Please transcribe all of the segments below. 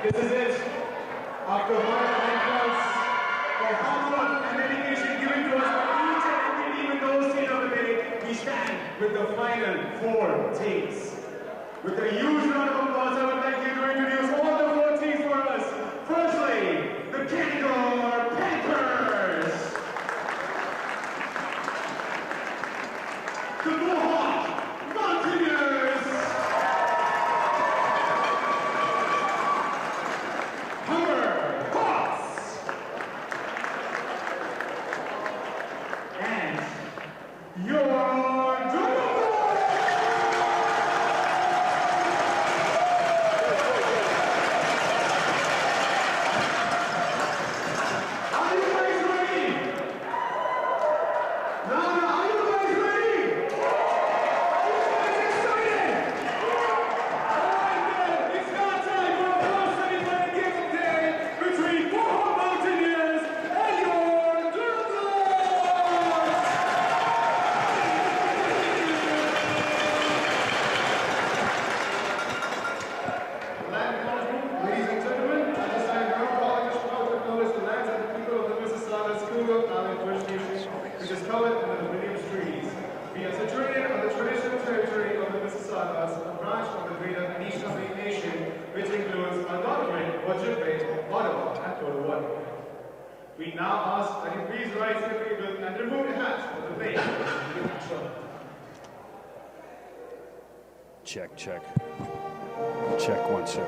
This is it. After hard efforts, for hard work and dedication given to us by each and every team in the OCAA, we stand with the final 4 teams. With a huge round of applause, I would like you to introduce all the 4 teams for us. Firstly, the Canada Panthers, the Mohawk Mountaineers, and your Durham. Are you guys ready? No, are you guys ready? Are you guys excited? Alright then, it's now time for a first game day between Mohawk Mountaineers and your Durham. Ladies and gentlemen, at this time, Durham College is proud to acknowledge the lands and the people of the Mississauga School of Island First Nation, which is covered under the Williams Treaties. We are situated on the traditional territory of the Mississaugas, a branch of the greater Anishinaabe Nation, which includes Algonquin, Ojibwe, Ottawa, and Totowa. We now ask that you please rise to your table and remove your hats for the playing of the action. Check, check. Check 1, 2.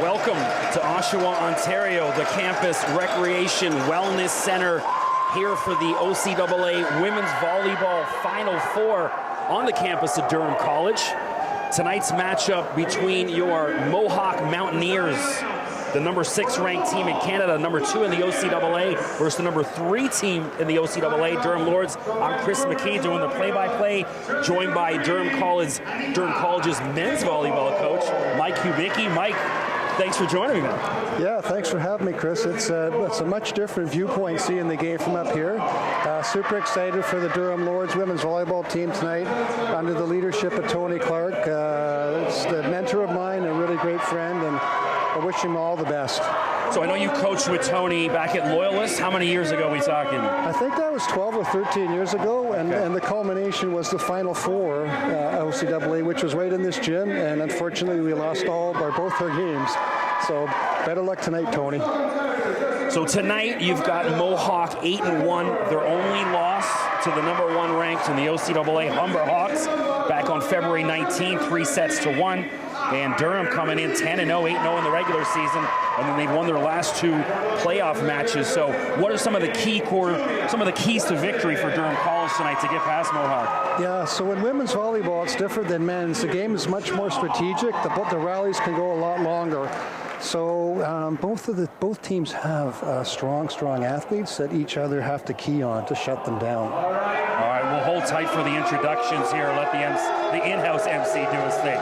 Welcome to Oshawa, Ontario, the Campus Recreation Wellness Center, here for the OCAA Women's Volleyball Final 4 on the campus of Durham College. Tonight's matchup between your Mohawk Mountaineers, the number 6 ranked team in Canada, number 2 in the OCAA, versus the number 3 team in the OCAA, Durham Lords. I'm Chris McKee doing the play-by-play, joined by Durham College's men's volleyball coach, Mike Kubicki. Mike, thanks for joining me, man. Yeah, thanks for having me, Chris. It's a much different viewpoint seeing the game from up here. Super excited for the Durham Lords women's volleyball team tonight under the leadership of Tony Clark. It's a mentor of mine, a really great friend, and I wish him all the best. So I know you coached with Tony back at Loyalist. How many years ago are we talking? I think that was 12 or 13 years ago, and the culmination was the Final 4 OCAA, which was right in this gym, and unfortunately we lost both our games. So better luck tonight, Tony. So tonight you've got Mohawk 8-1, their only loss to the number 1 ranked in the OCAA Humber Hawks back on February 19th, 3-1. And Durham coming in 10-0, 8-0 in the regular season, and then they've won their last 2 playoff matches. So what are some of the keys to victory for Durham College tonight to get past Mohawk? Yeah, so in women's volleyball, it's different than men's. The game is much more strategic. The rallies can go a lot longer. So both teams have strong athletes that each other have to key on to shut them down. All right, we'll hold tight for the introductions here. Let the in-house MC do his thing.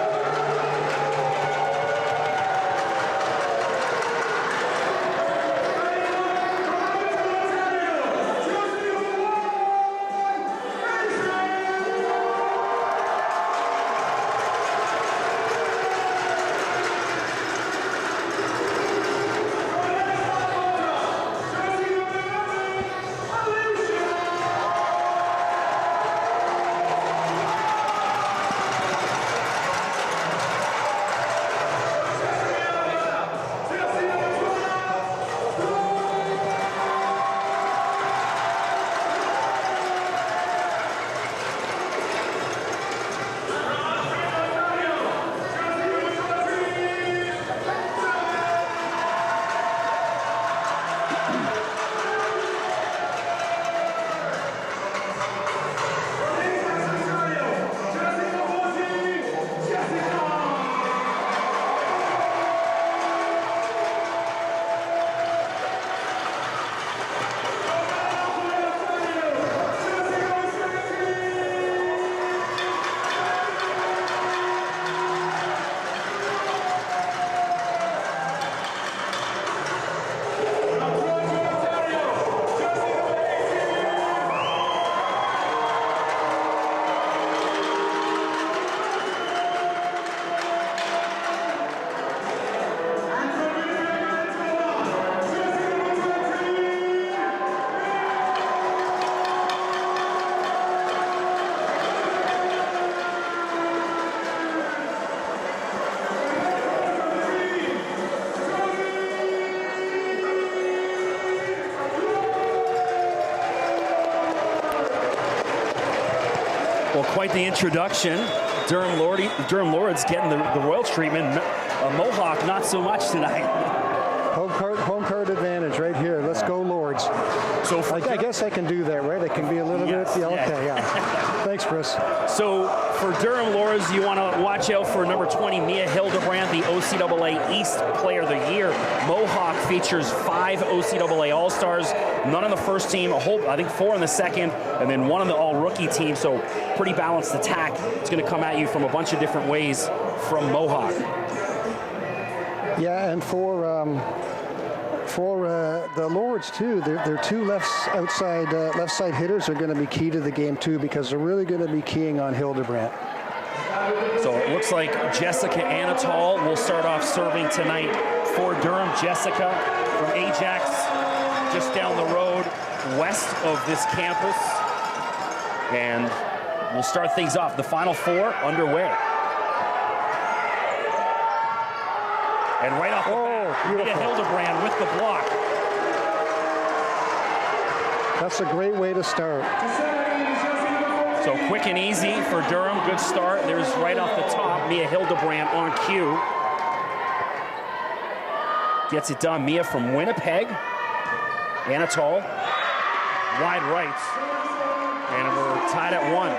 Quite the introduction. Durham Lords getting the Royals treatment. Mohawk, not so much tonight. Home card advantage right here. Let's go Lords. So I guess I can do that, right? I can be a little bit. Yeah, okay, yeah. Thanks, Chris. So for Durham Lords, you want to watch out for number 20, Mia Hildebrand, the OCAA East Player of the Year. Mohawk features 5 OCAA All-Stars, none on the first team, I think 4 on the second, and then 1 on the all-rookie team. So pretty balanced attack. It's going to come at you from a bunch of different ways from Mohawk. Yeah, and for the Lords too, their 2 left side hitters are going to be key to the game too, because they're really going to be keying on Hildebrand. So it looks like Jessica Anatol will start off serving tonight for Durham. Jessica from Ajax, just down the road west of this campus, and we'll start things off. The Final 4 underway. And right off the bat, Mia Hildebrand with the block. That's a great way to start. So quick and easy for Durham. Good start. There's right off the top, Mia Hildebrand on cue. Gets it done. Mia from Winnipeg. Anatol, wide right. And we're tied at 1.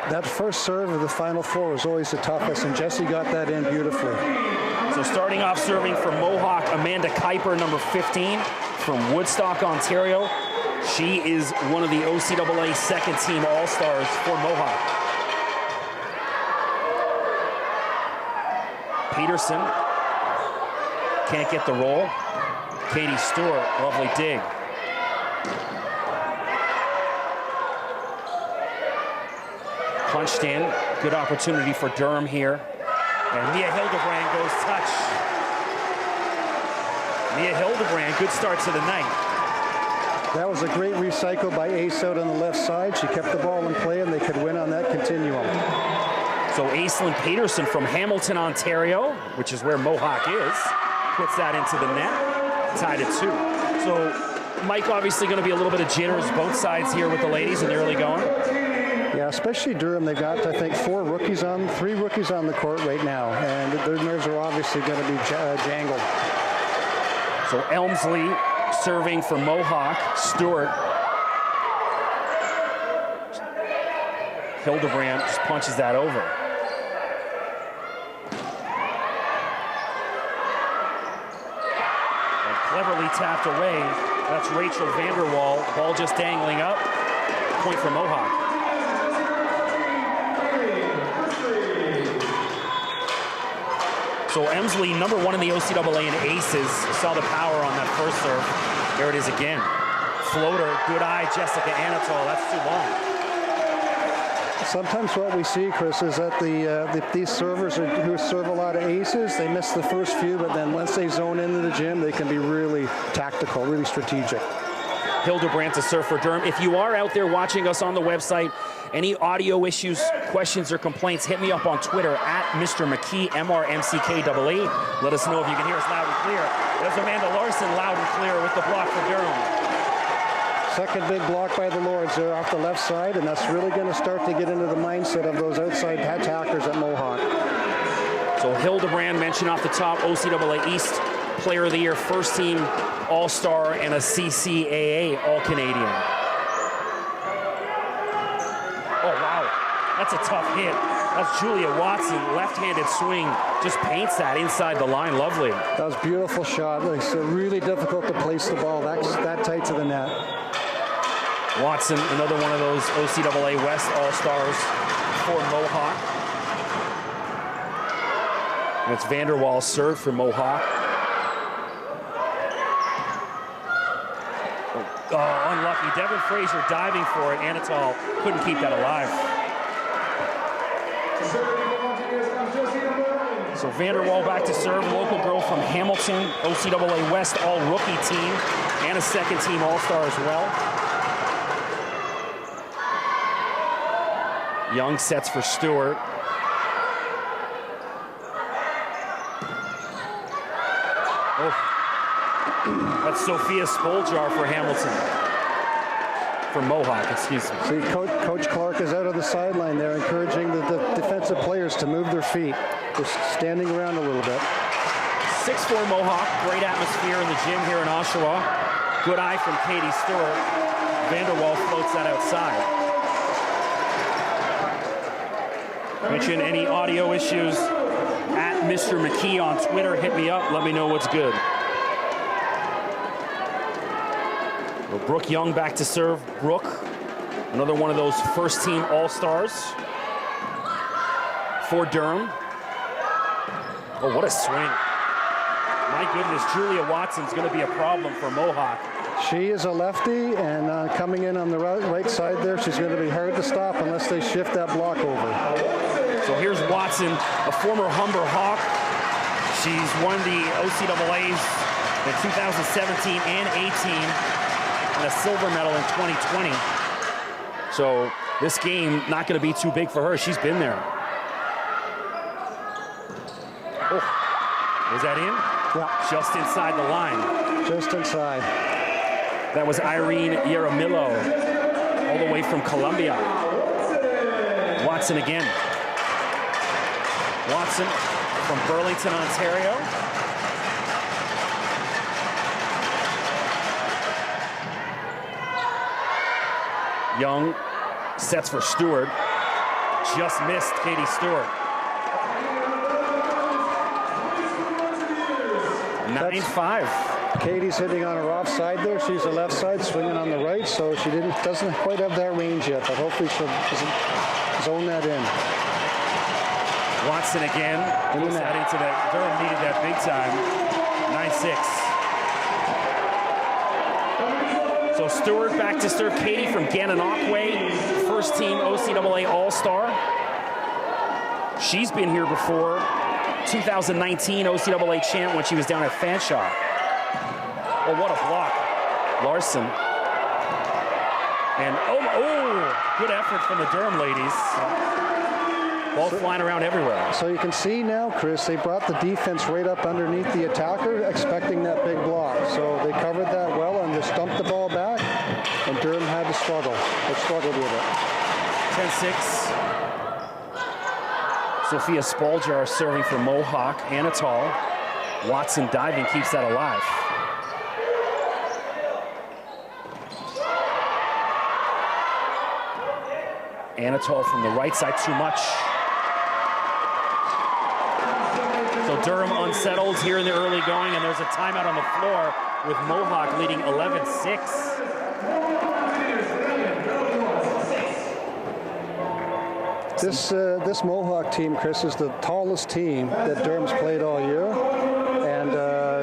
That first serve of the Final 4 was always the toughest, and Jesse got that in beautifully. So starting off serving for Mohawk, Amanda Kuiper, number 15, from Woodstock, Ontario. She is one of the OCAA second-team All-Stars for Mohawk. Peterson can't get the roll. Katie Stewart, lovely dig. Punched in, good opportunity for Durham here. And Mia Hildebrand goes touch. Mia Hildebrand, good start to the night. That was a great recycle by Ace out on the left side. She kept the ball in play, and they could win on that continuum. So Aislinn Peterson from Hamilton, Ontario, which is where Mohawk is, puts that into the net, tied at 2. So Mike, obviously going to be a little bit of jitters both sides here with the ladies in the early going. Yeah, especially Durham. They've got, I think, 3 rookies on the court right now, and their nerves are obviously going to be jangled. So Elmsley serving for Mohawk. Stewart. Hildebrand just punches that over. And cleverly tapped away. That's Rachel Vanderwall. Ball just dangling up. Point for Mohawk. So Emsley, number 1 in the OCAA in aces, saw the power on that first serve. There it is again. Floater, good eye, Jessica Anatol. That's too long. Sometimes what we see, Chris, is that these servers who serve a lot of aces, they miss the first few, but then once they zone into the gym, they can be really tactical, really strategic. Hildebrand to serve for Durham. If you are out there watching us on the website, any audio issues, questions, or complaints, hit me up on Twitter at Mr. McKee, MRMCKEE. Let us know if you can hear us loud and clear. There's Amanda Larson, loud and clear with the block for Durham. Second big block by the Lords there off the left side, and that's really going to start to get into the mindset of those outside attackers at Mohawk. So Hildebrand mentioned off the top, OCAA East Player of the Year, first team All-Star, and a CCAA All-Canadian. Oh, wow. That's a tough hit. That's Julia Watson, left-handed swing, just paints that inside the line. Lovely. That was a beautiful shot. It's really difficult to place the ball that tight to the net. Watson, another one of those OCAA West All-Stars for Mohawk. And it's Vanderwall serve for Mohawk. Oh, unlucky. Devin Fraser diving for it. Anatol couldn't keep that alive. So Vanderwall back to serve. Local girl from Hamilton, OCAA West all-rookie team, and a second-team All-Star as well. Young sets for Stewart. Oh, that's Sophia Spoljar for Hamilton. For Mohawk, excuse me. See, Coach Clark is out on the sideline there, encouraging the defensive players to move their feet. Just standing around a little bit. 6'4" Mohawk, great atmosphere in the gym here in Oshawa. Good eye from Katie Stewart. Vanderwall floats that outside. Mention any audio issues at Mr. McKee on Twitter. Hit me up, let me know what's good. Well, Brooke Young back to serve. Brooke, another one of those first-team All-Stars for Durham. Oh, what a swing. My goodness, Julia Watson's going to be a problem for Mohawk. She is a lefty, and coming in on the right side there, she's going to be hard to stop unless they shift that block over. So here's Watson, a former Humber Hawk. She's won the OCAAs in 2017 and 18, and a silver medal in 2020. So this game not going to be too big for her. She's been there. Oh, was that in? Yeah. Just inside the line. Just inside. That was Irene Yaramillo, all the way from Colombia. Watson again. Watson from Burlington, Ontario. Young sets for Stewart. Just missed Katie Stewart. 9-5. Katie's hitting on her offside there. She's a left side, swinging on the right, so she doesn't quite have that range yet, but hopefully she'll zone that in. Watson again. Puts that into that. Durham needed that big time. 9-6. So Stewart back to serve. Katie from Gananoque, first team OCAA All-Star. She's been here before. 2019 OCAA champ when she was down at Fanshawe. Oh, what a block. Larson. And oh, good effort from the Durham ladies. Ball flying around everywhere. So you can see now, Chris, they brought the defense right up underneath the attacker, expecting that big block. So they covered that well and just dumped the ball back, and Durham had to struggle. They struggled with it. 10-6. Sophia Spoljar serving for Mohawk. Anatol. Watson diving keeps that alive. Anatol from the right side, too much. So Durham unsettled here in the early going, and there's a timeout on the floor with Mohawk leading 11-6. This Mohawk team, Chris, is the tallest team that Durham's played all year, and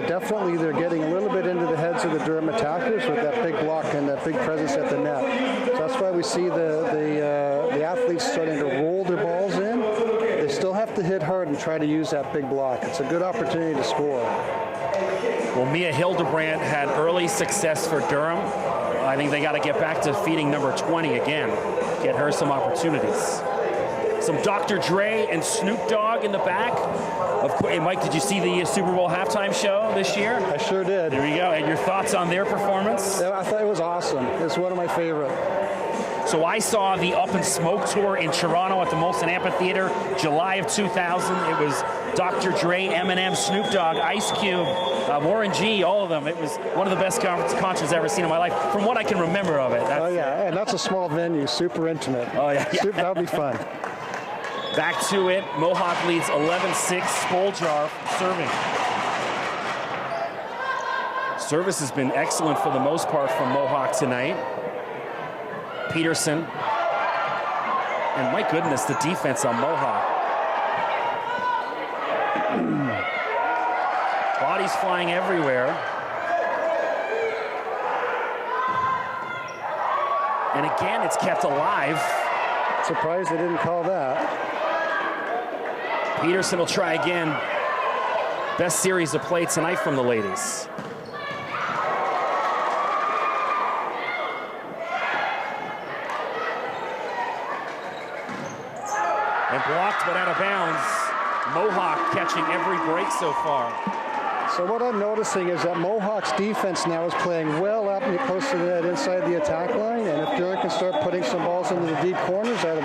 definitely they're getting a little bit into the heads of the Durham attackers with that big block and that big presence at the net. So that's why we see the athletes starting to roll their balls in. They still have to hit hard and try to use that big block. It's a good opportunity to score. Well, Mia Hildebrandt had early success for Durham. I think they got to get back to feeding number 20 again, get her some opportunities. Some Dr. Dre and Snoop Dogg in the back. Of course, hey, Mike, did you see the Super Bowl halftime show this year? I sure did. There you go. And your thoughts on their performance? I thought it was awesome. It's one of my favorite. So I saw the Up in Smoke tour in Toronto at the Molson Amphitheater, July of 2000. It was Dr. Dre, Eminem, Snoop Dogg, Ice Cube, Warren G, all of them. It was one of the best concerts I've ever seen in my life, from what I can remember of it. Oh, yeah, and that's a small venue, super intimate. Oh, yeah. That would be fun. Back to it. Mohawk leads 11-6. Spoljar serving. Service has been excellent for the most part from Mohawk tonight. Peterson. And my goodness, the defense on Mohawk. Bodies flying everywhere. And again, it's kept alive. Surprised they didn't call that. Peterson will try again. Best series of play tonight from the ladies. And blocked but out of bounds. Mohawk catching every break so far. So what I'm noticing is that Mohawk's defense now is playing well up and close to that inside the attack line, and if Durham can start putting some balls into the deep corners, that'll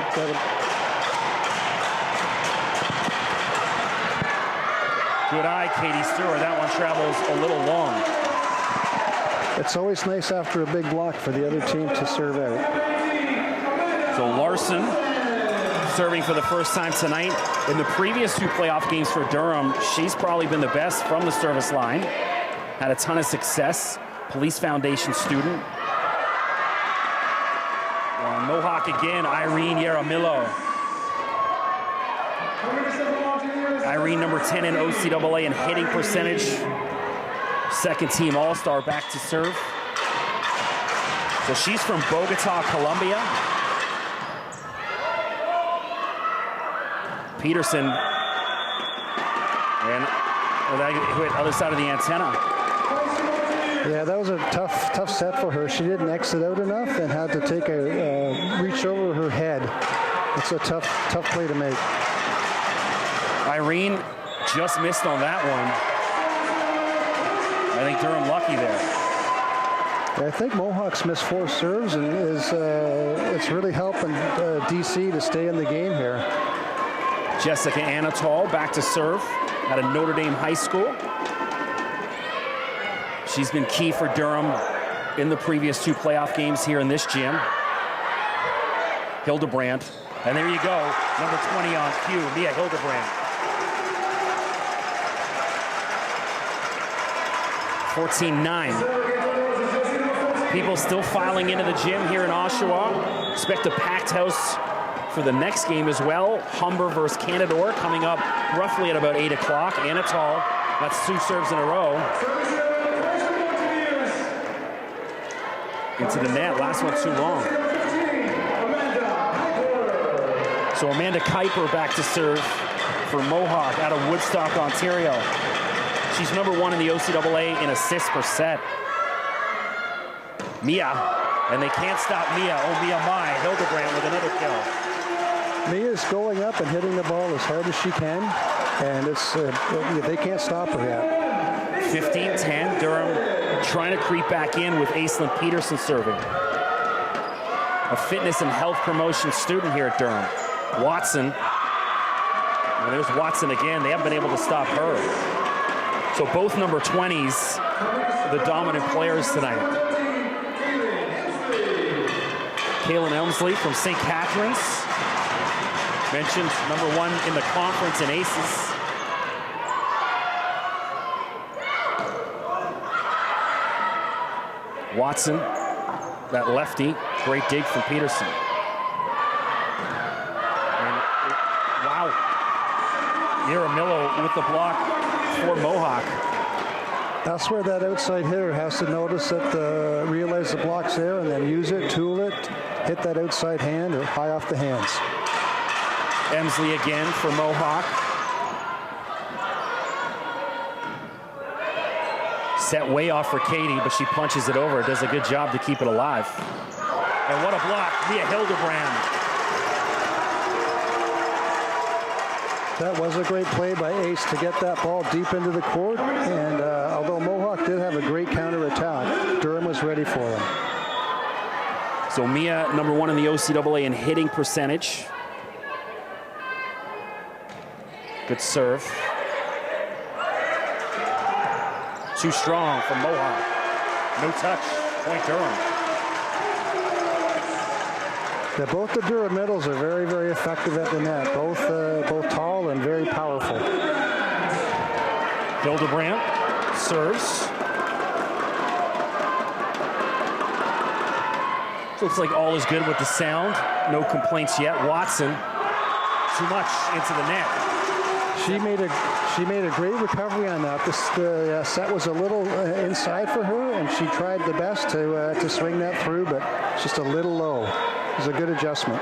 Good eye, Katie Stewart. That one travels a little long. It's always nice after a big block for the other team to serve out. So Larson serving for the first time tonight. In the previous 2 playoff games for Durham, she's probably been the best from the service line. Had a ton of success. Police Foundation student. Mohawk again, Irene Yaramillo. Irene, number 10 in OCAA in hitting percentage. Second team All-Star back to serve. So she's from Bogota, Colombia. Peterson. And that hit other side of the antenna. Yeah, that was a tough set for her. She didn't exit out enough and had to take a reach over her head. It's a tough play to make. Irene just missed on that one. I think Durham lucky there. I think Mohawk's missed 4 serves and it's really helping DC to stay in the game here. Jessica Anatol back to serve out of Notre Dame High School. She's been key for Durham in the previous 2 playoff games here in this gym. Hildebrandt, and there you go, number 20 on cue, Mia Hildebrandt. 14-9. People still filing into the gym here in Oshawa. Expect a packed house for the next game as well. Humber versus Canadore coming up roughly at about 8 o'clock. Anatol, that's 2 serves in a row. Into the net, last one too long. So Amanda Kuiper back to serve for Mohawk out of Woodstock, Ontario. She's number 1 in the OCAA in assists per set. Mia, and they can't stop Mia. Oh, Mia Mai, Hildebrandt with another kill. Mia's going up and hitting the ball as hard as she can, and they can't stop her yet. 15-10, Durham trying to creep back in with Aislinn Peterson serving. A fitness and health promotion student here at Durham. Watson, and there's Watson again. They haven't been able to stop her. So both number 20s, the dominant players tonight. Kaylin Elmsley from St. Catharines. Mentioned number 1 in the conference in aces. Watson, that lefty, great dig from Peterson. And wow, Yaramillo with the block for Mohawk. That's where that outside hitter has to notice that, realize the block's there and then use it, tool it, hit that outside hand or high off the hands. Emsley again for Mohawk. Set way off for Katie, but she punches it over. Does a good job to keep it alive. And what a block, Mia Hildebrandt. That was a great play by Ace to get that ball deep into the court. And although Mohawk did have a great counterattack, Durham was ready for them. So Mia, number 1 in the OCAA in hitting percentage. Good serve. Too strong from Mohawk. No touch. Point Durham. Yeah, both the Durham middles are very, very effective at the net. Both tall and very powerful. Hildebrandt serves. Looks like all is good with the sound. No complaints yet. Watson, too much into the net. She made a great recovery on that. The set was a little inside for her, and she tried the best to swing that through, but just a little low. It was a good adjustment.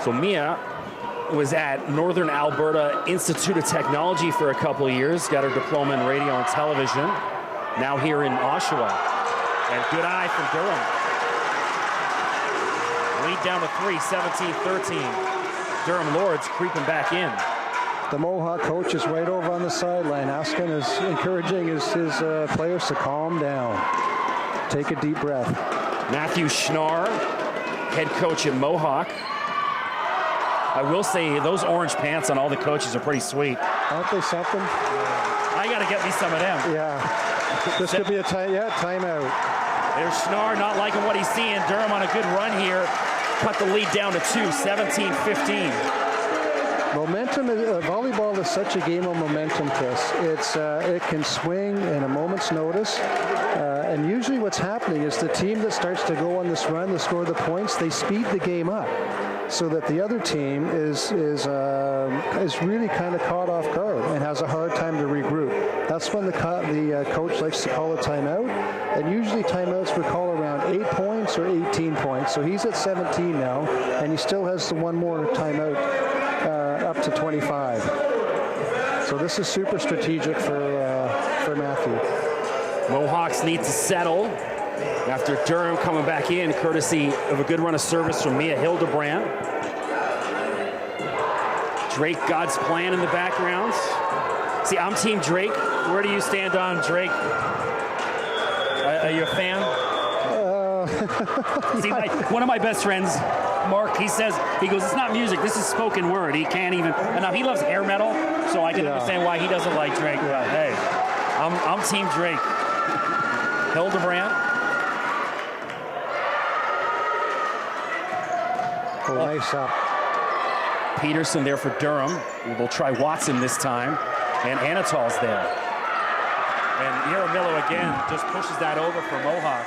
So Mia was at Northern Alberta Institute of Technology for a couple of years, got her diploma in radio and television, now here in Oshawa. And good eye from Durham. Lead down to 3, 17-13. Durham Lords creeping back in. The Mohawk coach is right over on the sideline, encouraging his players to calm down. Take a deep breath. Matthew Schnarr, head coach at Mohawk. I will say those orange pants on all the coaches are pretty sweet. Aren't they something? I got to get me some of them. Yeah. This could be a timeout. There's Schnarr not liking what he's seeing. Durham on a good run here. Cut the lead down to 2, 17-15. Momentum, volleyball is such a game of momentum, Chris. It can swing in a moment's notice. And usually what's happening is the team that starts to go on this run to score the points, they speed the game up so that the other team is really kind of caught off guard and has a hard time to regroup. That's when the coach likes to call a timeout. And usually timeouts we call around 8 points or 18 points. So he's at 17 now, and he still has the one more timeout up to 25. So this is super strategic for Matthew. Mohawks need to settle after Durham coming back in, courtesy of a good run of service from Mia Hildebrand. Drake God's Plan in the background. See, I'm Team Drake. Where do you stand on Drake? Are you a fan? See, one of my best friends, Mark, he goes, it's not music, this is spoken word. He can't even, and he loves hair metal, so I can understand why he doesn't like Drake. But hey, I'm Team Drake. Hildebrand. Oh, nice up. Peterson there for Durham. We'll try Watson this time, and Anatol's there. And Yaramillo again just pushes that over for Mohawk.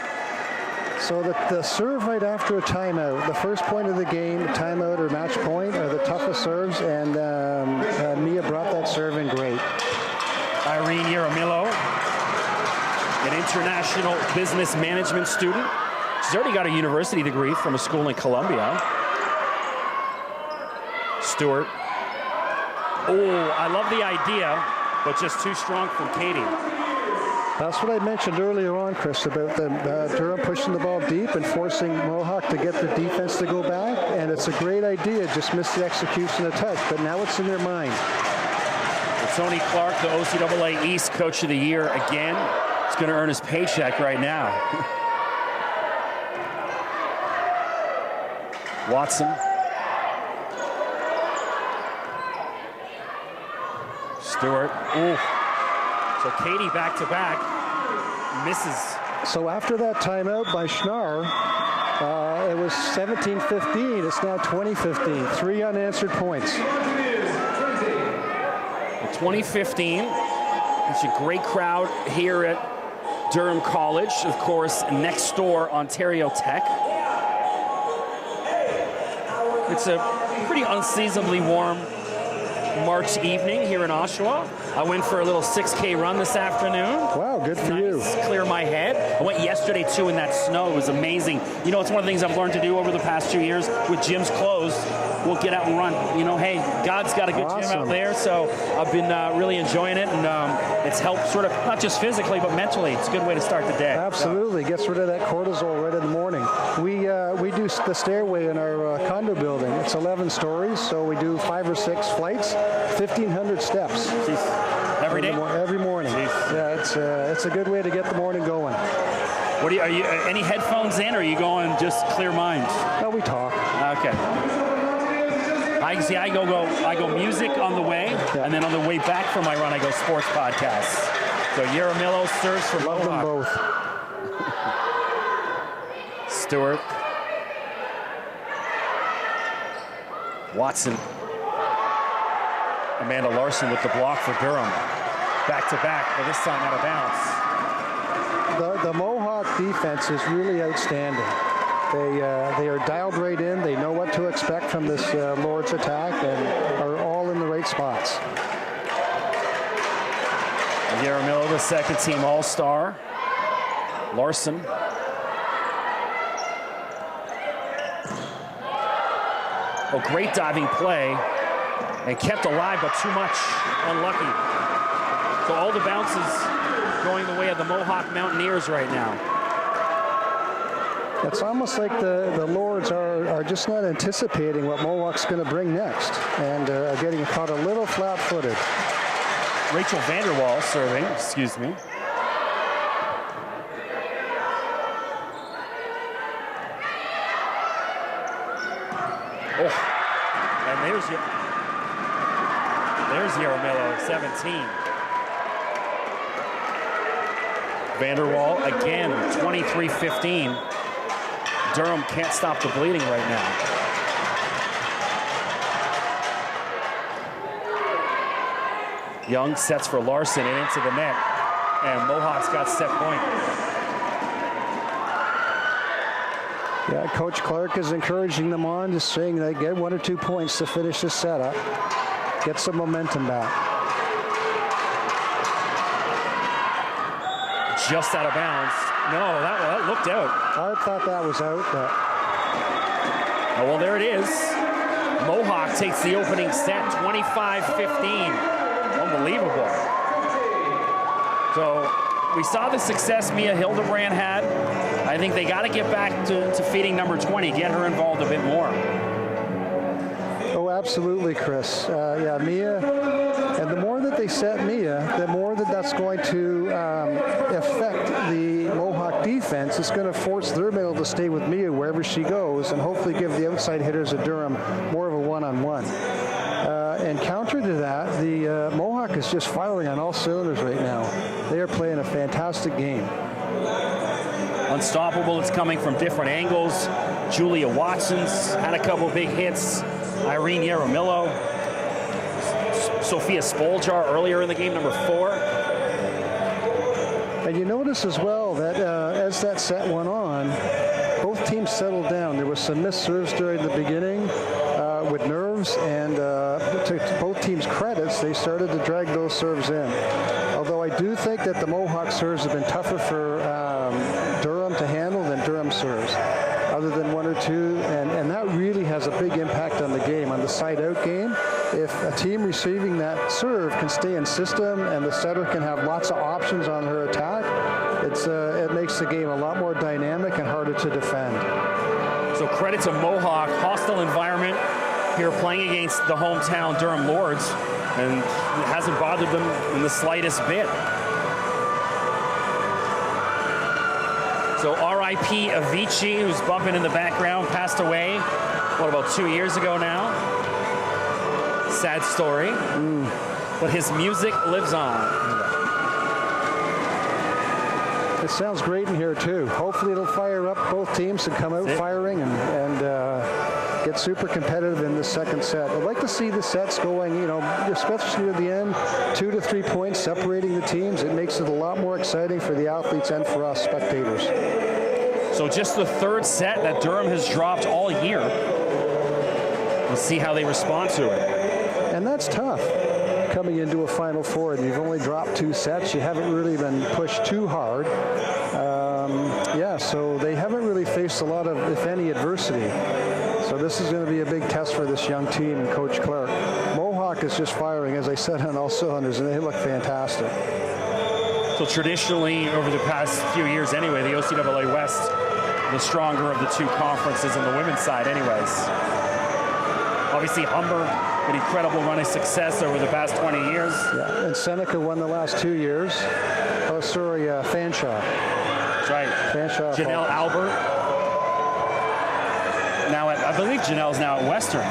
So the serve right after a timeout, the first point of the game, timeout or match point, are the toughest serves, and Mia brought that serve in great. Irene Yaramillo, an international business management student. She's already got a university degree from a school in Columbia. Stewart. Oh, I love the idea, but just too strong from Katie. That's what I mentioned earlier on, Chris, about Durham pushing the ball deep and forcing Mohawk to get the defense to go back. And it's a great idea, just missed the execution a touch, but now it's in their mind. Tony Clark, the OCAA East Coach of the Year again. He's going to earn his paycheck right now. Watson. Stewart. Ooh. So Katie back-to-back misses. So after that timeout by Schnarr, it was 17-15. It's now 20-15. 3 unanswered points. 2015. It's a great crowd here at Durham College. Of course, next door, Ontario Tech. It's a pretty unseasonably warm March evening here in Oshawa. I went for a little 6K run this afternoon. Wow, good for you. Clear my head. I went yesterday too in that snow. It was amazing. You know, it's one of the things I've learned to do over the past 2 years. With gyms closed, we'll get out and run. You know, hey, God's got a good gym out there, so I've been really enjoying it, and it's helped sort of, not just physically, but mentally. It's a good way to start the day. Absolutely. Gets rid of that cortisol right in the morning. We do the stairway in our condo building. It's 11 stories, so we do 5 or 6 flights, 1,500 steps. Jeez. Every day? Every morning. Jeez. Yeah, it's a good way to get the morning going. What are you any headphones in, or are you going just clear mind? No, we talk. Okay. I go music on the way, and then on the way back from my run, I go sports podcasts. So Yaramillo serves for Love them Mohawk. both. Stewart. Watson. Amanda Larson with the block for Durham. Back to back, but this time out of bounds. The Mohawk defense is really outstanding. They are dialed right in. They know what to expect from this Lord's attack and are all in the right spots. Yaramillo, the second team All-Star. Larson. Oh, great diving play. And kept alive, but too much. Unlucky. So all the bounces going the way of the Mohawk Mountaineers right now. It's almost like the Lords are just not anticipating what Mohawk's going to bring next, and are getting caught a little flat-footed. Rachel Vanderwall serving, excuse me. Oh, and there's Yaramillo, 17. Vanderwall again, 23-15. Durham can't stop the bleeding right now. Young sets for Larson and into the net, and Mohawk's got set point. Yeah, Coach Clark is encouraging them on, just saying they get 1 or 2 points to finish this setup, get some momentum back. Just out of bounds. No, that looked out. I thought that was out, but... Oh, well, there it is. Mohawk takes the opening set, 25-15. Unbelievable. So we saw the success Mia Hildebrand had. I think they got to get back to feeding number 20, get her involved a bit more. Oh, absolutely, Chris. Yeah, Mia, and the more that they set Mia, the more that's going to affect the Mohawk defense. It's going to force their middle to stay with Mia wherever she goes, and hopefully give the outside hitters of Durham more of a one-on-one. And counter to that, the Mohawk is just firing on all cylinders right now. They are playing a fantastic game. Unstoppable, it's coming from different angles. Julia Watson's had a couple big hits. Irene Yaramillo. Sophia Spoljar earlier in the game, number 4. And you notice as well that as that set went on, both teams settled down. There was some missed serves during the beginning with nerves, and to both teams' credits, they started to drag those serves in. Although I do think that the Mohawk serves have been tougher for Durham to handle than Durham serves, other than 1 or 2, and that really has a big impact on the game, on the side-out game. If a team receiving that serve can stay in system and the setter can have lots of options on her attack, it makes the game a lot more dynamic and harder to defend. So credit to Mohawk, hostile environment here playing against the hometown Durham Lords, and it hasn't bothered them in the slightest bit. So R.I.P. Avicii, who's bumping in the background, passed away, what, about 2 years ago now? Sad story, but his music lives on. It sounds great in here too. Hopefully it'll fire up both teams and come out firing and get super competitive in the second set. I'd like to see the sets going, especially near the end, 2 to 3 points separating the teams. It makes it a lot more exciting for the athletes and for us spectators. So just the third set that Durham has dropped all year. We'll see how they respond to it. And that's tough, coming into a Final Four, and you've only dropped 2 sets. You haven't really been pushed too hard. So they haven't really faced a lot of, if any, adversity. So this is going to be a big test for this young team and Coach Clark. Mohawk is just firing, as I said, on all cylinders, and they look fantastic. So traditionally, over the past few years anyway, the OCAA West, the stronger of the 2 conferences on the women's side anyways. Obviously, Humber, an incredible run of success over the past 20 years. Yeah, and Seneca won the last 2 years. Oh, sorry, Fanshawe. That's right. Fanshawe. Janelle Albert. Now, I believe Janelle's now at Western.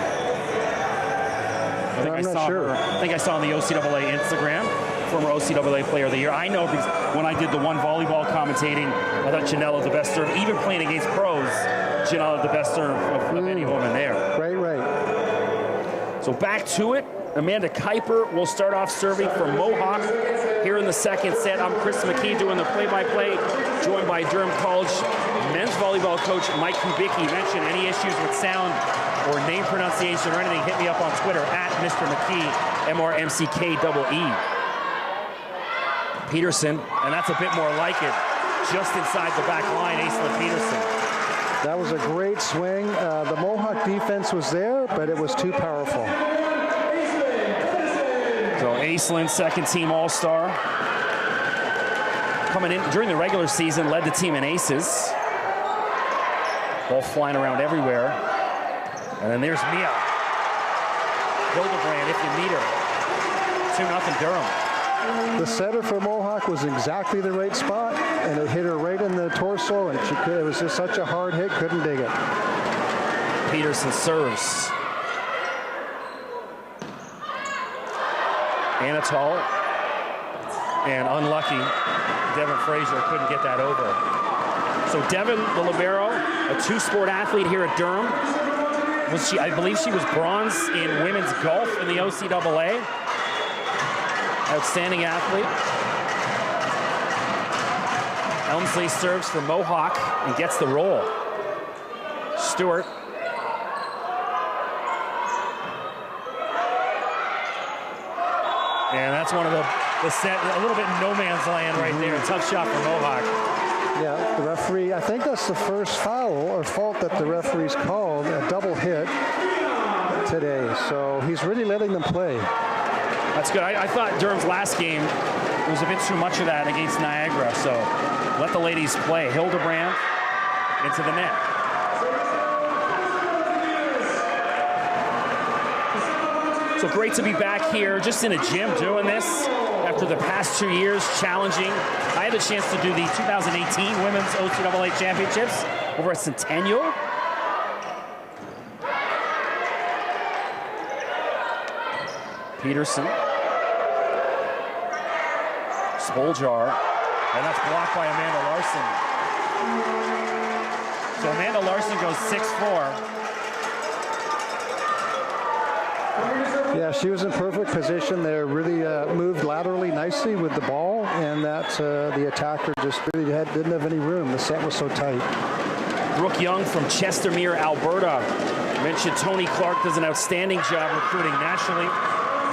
I'm not sure. I think I saw on the OCAA Instagram, former OCAA Player of the Year. I know because when I did the one volleyball commentating, I thought Janelle was the best serve. Even playing against pros, Janelle had the best serve of any woman there. Right. So back to it. Amanda Kuiper will start off serving for Mohawk here in the second set. I'm Chris McKee doing the play-by-play, joined by Durham College men's volleyball coach Mike Kubicki. Mention any issues with sound or name pronunciation or anything, hit me up on Twitter at Mr. McKee, MRMCKEE. Peterson, and that's a bit more like it, just inside the back line, Aislinn Peterson. That was a great swing. The Mohawk defense was there, but it was too powerful. So Aislinn, second team All-Star. Coming in during the regular season, led the team in aces. Ball flying around everywhere. And then there's Mia. Hildebrand, if you need her. 2-0 Durham. The setter for Mohawk was exactly the right spot, and it hit her right in the torso, and it was just such a hard hit, couldn't dig it. Peterson serves. Anatol, and unlucky, Devin Frazier couldn't get that over. So Devin, the libero, a two-sport athlete here at Durham. I believe she was bronze in women's golf in the OCAA. Outstanding athlete. Elmsley serves for Mohawk and gets the roll. Stewart. And that's one of the set, a little bit in no man's land right there. Tough shot for Mohawk. Yeah, the referee, I think that's the first foul or fault that the referee's called, a double hit today. So he's really letting them play. That's good. I thought Durham's last game was a bit too much of that against Niagara. So let the ladies play. Hildebrand into the net. So great to be back here just in a gym doing this after the past 2 years challenging. I had the chance to do the 2018 Women's OCAA Championships over at Centennial. Peterson. Spoljar. And that's blocked by Amanda Larson. So Amanda Larson goes 6-4. Yeah, she was in perfect position there, really moved laterally nicely with the ball, and that the attacker just really didn't have any room. The set was so tight. Brooke Young from Chestermere, Alberta. Mentioned Tony Clark does an outstanding job recruiting nationally.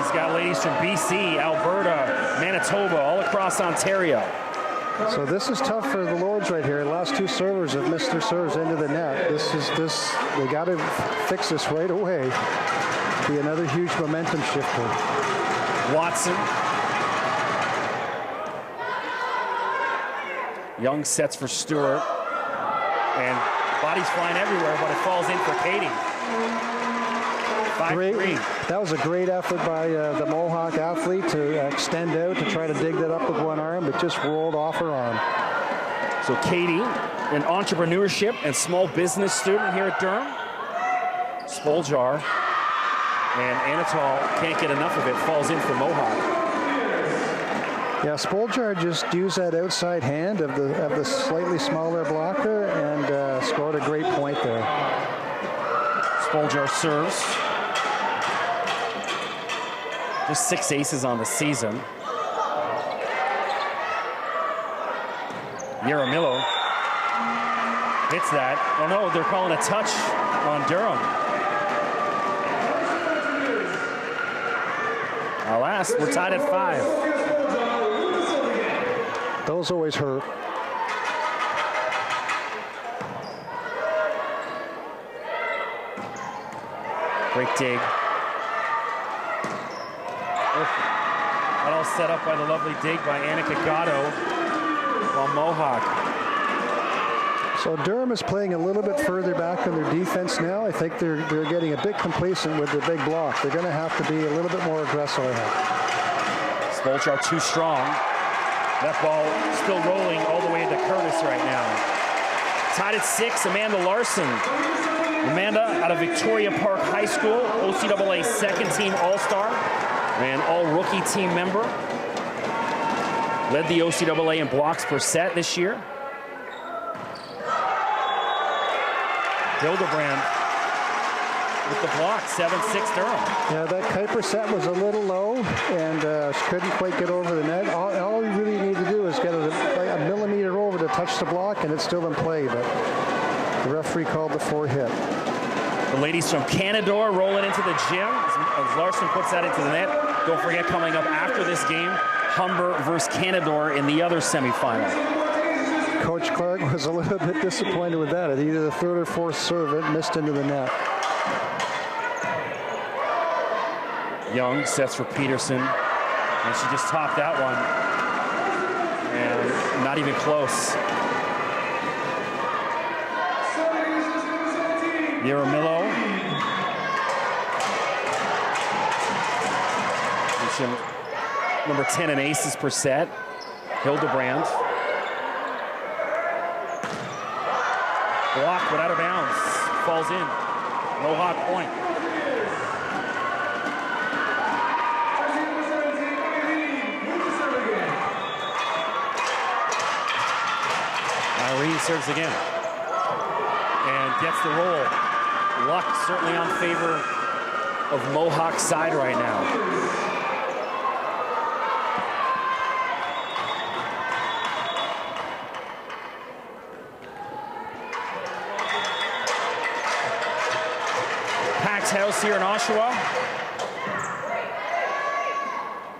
He's got ladies from BC, Alberta, Manitoba, all across Ontario. So this is tough for the Lords right here. The last two servers have missed their serves into the net. They got to fix this right away. Be another huge momentum shifter. Watson. Young sets for Stewart. And bodies flying everywhere, but it falls in for Katie. 5-3. That was a great effort by the Mohawk athlete to extend out to try to dig that up with one arm, but just rolled off her arm. So Katie, an entrepreneurship and small business student here at Durham. Spoljar. And Anatol can't get enough of it, falls in for Mohawk. Yeah, Spoljar just used that outside hand of the slightly smaller blocker and scored a great point there. Spoljar serves. Just 6 aces on the season. Yaramillo hits that. Oh no, they're calling a touch on Durham. Alas, we're tied at 5. Those always hurt. Great dig. That all set up by the lovely dig by Annika Gatto on Mohawk. So Durham is playing a little bit further back on their defense now. I think they're getting a bit complacent with their big block. They're going to have to be a little bit more aggressive. Spoljar too strong. That ball still rolling all the way into Curtis right now. Tied at 6, Amanda Larson. Amanda out of Victoria Park High School, OCAA second team All-Star and all-rookie team member. Led the OCAA in blocks per set this year. Hildebrand with the block, 7-6 Durham. Yeah, that Kuiper set was a little low, and she couldn't quite get over the net. All you really need to do is get a millimeter over to touch the block, and it's still in play, but the referee called the 4 hit. The ladies from Canadore rolling into the gym as Larson puts that into the net. Don't forget, coming up after this game, Humber versus Canadore in the other semifinal. Coach Clark was a little bit disappointed with that. Either the 3rd or 4th serve, it missed into the net. Young sets for Peterson, and she just topped that one. And not even close. Yaramillo. Number 10 in aces per set. Hildebrand. Blocked but out of bounds. Falls in. Mohawk point. Irene serves again. And gets the roll. Luck certainly on favor of Mohawk's side right now. House here in Oshawa.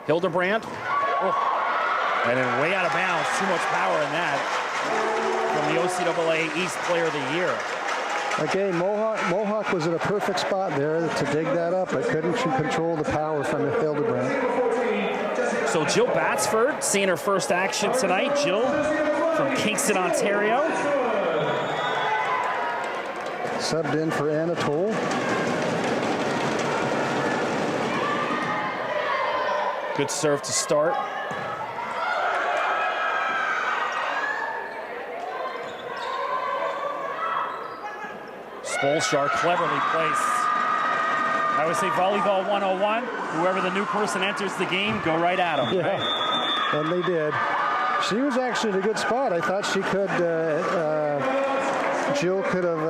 Hildebrand. Oh. And then way out of bounds. Too much power in that. From the OCAA East Player of the Year. Again, Mohawk was in a perfect spot there to dig that up, but couldn't control the power from Hildebrand. So Jill Batsford seeing her first action tonight. Jill from Kingston, Ontario. Subbed in for Anatole. Good serve to start. Spolstar cleverly placed. I would say volleyball 101. Whoever the new person enters the game, go right at them. Yeah, right? And they did. She was actually in a good spot. I thought she could, Jill could have,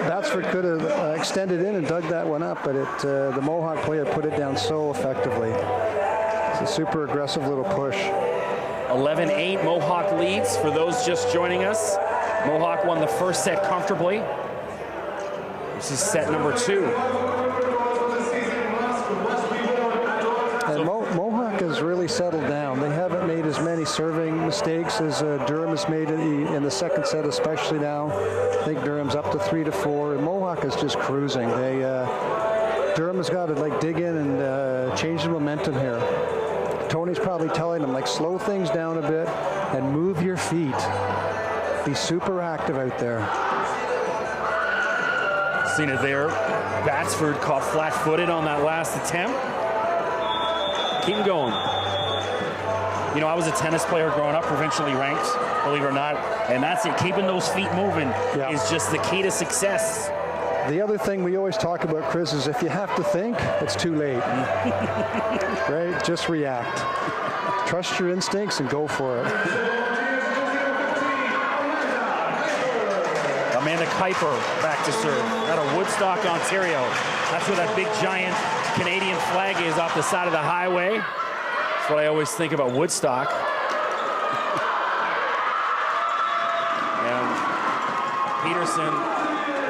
Batsford could have extended in and dug that one up, but the Mohawk player put it down so effectively. It's a super aggressive little push. 11-8, Mohawk leads. For those just joining us, Mohawk won the first set comfortably. This is set number 2. And Mohawk has really settled down. They haven't made as many serving mistakes as Durham has made in the second set, especially now. I think Durham's up to 3-4, and Mohawk is just cruising. Durham has got to like dig in and change the momentum here. Tony's probably telling them, like, slow things down a bit and move your feet. Be super active out there. Seen it there. Batsford caught flat-footed on that last attempt. Keep going. You know, I was a tennis player growing up, provincially ranked, believe it or not, and that's it. Keeping those feet moving is just the key to success. The other thing we always talk about, Chris, is if you have to think, it's too late. Right? Just react. Trust your instincts and go for it. Amanda Kuiper back to serve out of Woodstock, Ontario. That's where that big giant Canadian flag is off the side of the highway. That's what I always think about Woodstock. And Peterson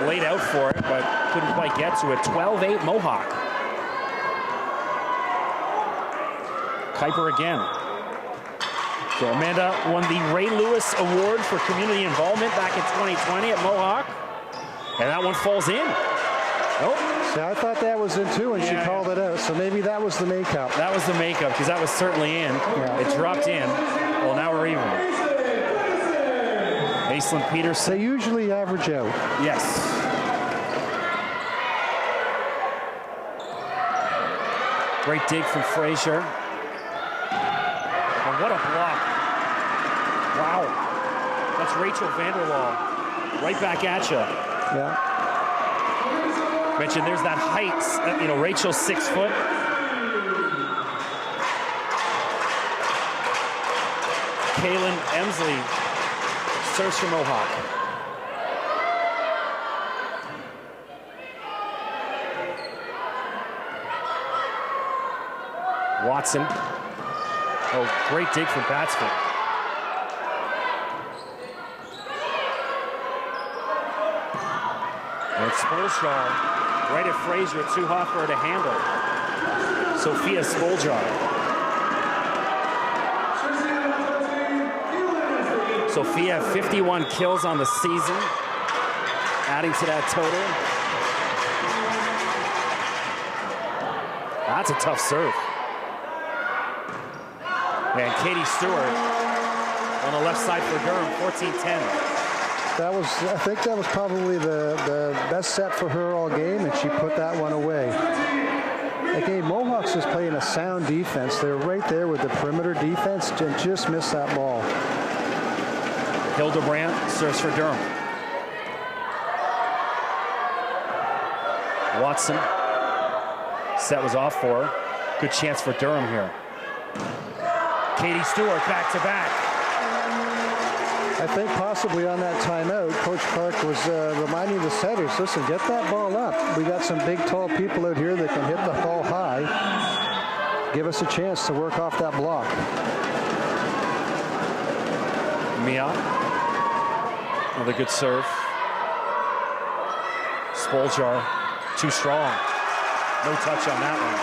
laid out for it, but couldn't quite get to it. 12-8 Mohawk. Kuiper again. So Amanda won the Ray Lewis Award for Community Involvement back in 2020 at Mohawk. And that one falls in. Oh. See, I thought that was in too, and she called it out. So maybe that was the makeup. That was the makeup, because that was certainly in. Yeah. It dropped in. Well, now we're even. Aislinn Peterson. They usually average out. Yes. Great dig from Frazier. And what a block. Wow. That's Rachel Vanderwall. Right back at you. Yeah. Mentioned there's that height. You know, Rachel's 6 foot. Kaylin Emsley serves for Mohawk. Watson. Oh, great dig from Batsford. And Spoljar right at Frazier, too hot for her to handle. Sophia Spoljar. Sophia, 51 kills on the season, adding to that total. That's a tough serve. And Katie Stewart on the left side for Durham, 14-10. I think that was probably the best set for her all game, and she put that one away. Again, Mohawks is playing a sound defense. They're right there with the perimeter defense and just missed that ball. Hildebrand serves for Durham. Watson. Set was off for her. Good chance for Durham here. Katie Stewart back to back. I think possibly on that timeout, Coach Clark was reminding the setters, listen, get that ball up. We got some big, tall people out here that can hit the ball high. Give us a chance to work off that block. Mia. Another good serve. Spoljar, too strong. No touch on that one.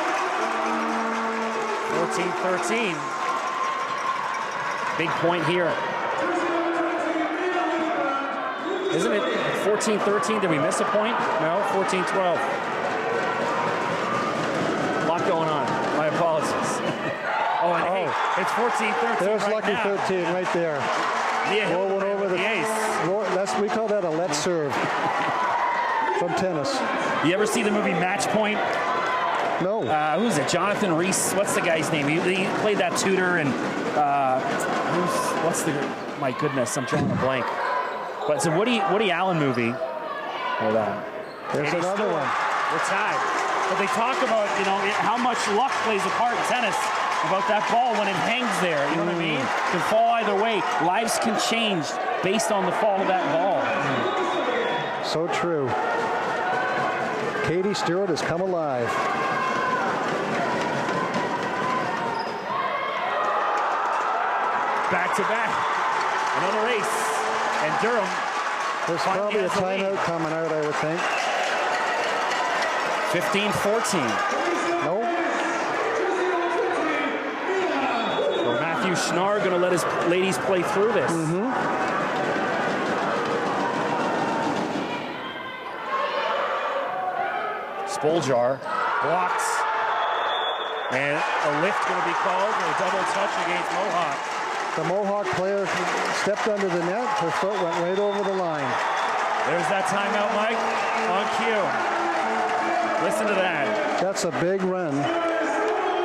14-13. Big point here. Isn't it 14-13? Did we miss a point? No, 14-12. A lot going on. My apologies. Hey, it's 14-13 There's right lucky now. 13 right there. Yeah, Rolling over the ace. We call that a let serve from tennis. You ever see the movie Match Point? No. Who's it? Jonathan Rhys. What's the guy's name? He played that tutor, and my goodness, I'm drawing a blank. But it's a Woody Allen movie. Hold on. There's another one. We're tied. But they talk about, how much luck plays a part in tennis. About that ball when it hangs there. You know what I mean? It can fall either way. Lives can change based on the fall of that ball. So true. Katie Stewart has come alive. Back to back. Another ace. And Durham. There's probably a timeout coming out, I would think. 15-14. No. Well, Matthew Schnarr going to let his ladies play through this. Spoljar blocks. And a lift going to be called for a double touch against Mohawk. The Mohawk player stepped under the net. Her foot went right over the line. There's that timeout, Mike, on cue. Listen to that. That's a big run.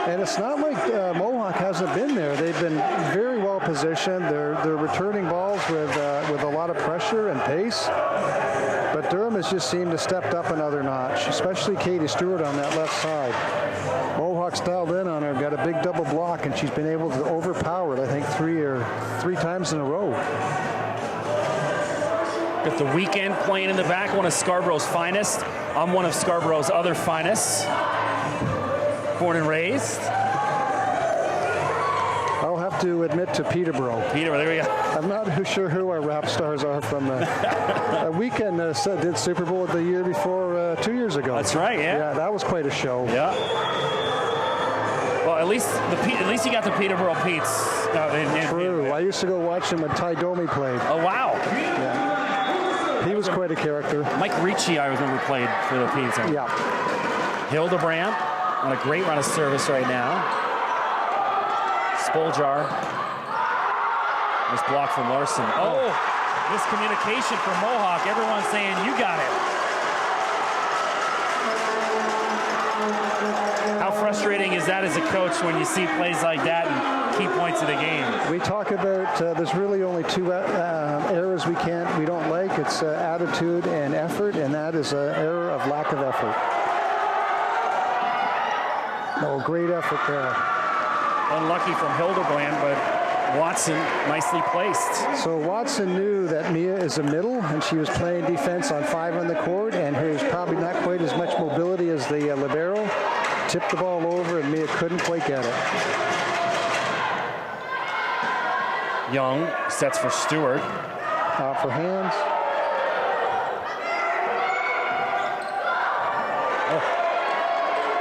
And it's not like Mohawk hasn't been there. They've been very well positioned. They're returning balls with a lot of pressure and pace. But Durham has just seemed to step up another notch, especially Katie Stewart on that left side. Mohawk's dialed in on her, got a big double block, and she's been able to overpower it, I think, three times in a row. Got the Weekend playing in the back, one of Scarborough's finest. I'm one of Scarborough's other finest. Born and raised. I'll have to admit to Peterborough. Peterborough, there we go. I'm not sure who our rap stars are from Weekend did Super Bowl the year before 2 years ago. That's right, yeah. Yeah, that was quite a show. Yeah. Well, at least you got the Peterborough Petes. True. I used to go watch him when Ty Domi played. Oh, wow. Yeah. He was quite a character. Mike Ricci, I remember, played for the Petes. Yeah. Hildebrand on a great run of service right now. Spoljar. This block from Larson. Oh, miscommunication from Mohawk. Everyone's saying, you got it. How frustrating is that as a coach when you see plays like that and key points of the game? We talk about there's really only two errors we don't like. It's attitude and effort, and that is an error of lack of effort. No, great effort there. Unlucky from Hildebrand, but Watson nicely placed. So Watson knew that Mia is a middle, and she was playing defense on 5 on the court, and there's probably not quite as much mobility as the libero. Tipped the ball over, and Mia couldn't quite get it. Young sets for Stewart. Off her hands. Oh.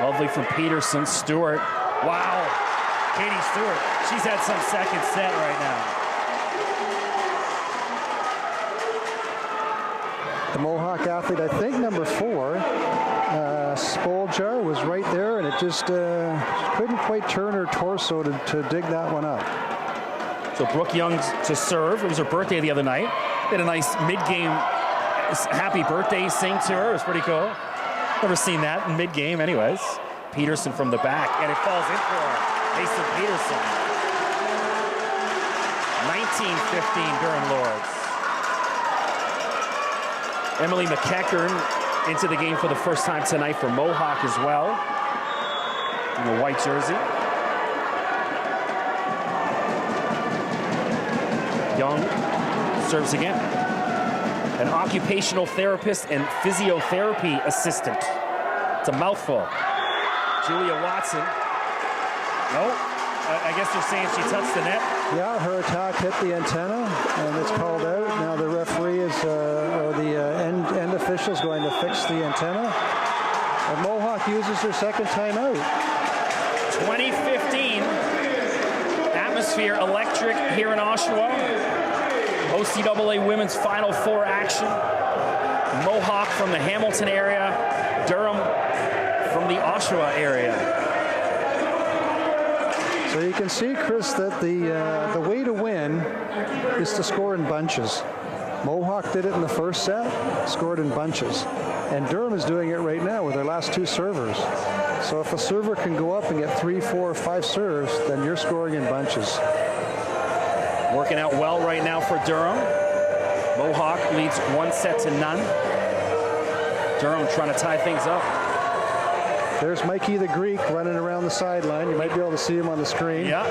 Lovely from Peterson. Stewart. Wow. Katie Stewart. She's had some second set right now. The Mohawk athlete, I think number 4, Spoljar, was right there, and it just couldn't quite turn her torso to dig that one up. So Brooke Young to serve. It was her birthday the other night. Did a nice mid-game happy birthday sing to her. It was pretty cool. Never seen that in mid-game anyways. Peterson from the back, and it falls in for Mason Peterson. 19-15 Durham Lords. Emily McEachern into the game for the first time tonight for Mohawk as well. In the white jersey. Young serves again. An occupational therapist and physiotherapy assistant. It's a mouthful. Julia Watson. No, I guess they're saying she touched the net. Yeah, her attack hit the antenna, and it's called out. Now the referee is, or the end official is going to fix the antenna. And Mohawk uses their second timeout. 2015. Atmosphere electric here in Oshawa. OCAA Women's Final Four action. Mohawk from the Hamilton area. Durham from the Oshawa area. So you can see, Chris, that the way to win is to score in bunches. Mohawk did it in the first set, scored in bunches. And Durham is doing it right now with their last two servers. So if a server can go up and get 3, 4, 5 serves, then you're scoring in bunches. Working out well right now for Durham. Mohawk leads 1-0. Durham trying to tie things up. There's Mikey the Greek running around the sideline. You might be able to see him on the screen. Yeah.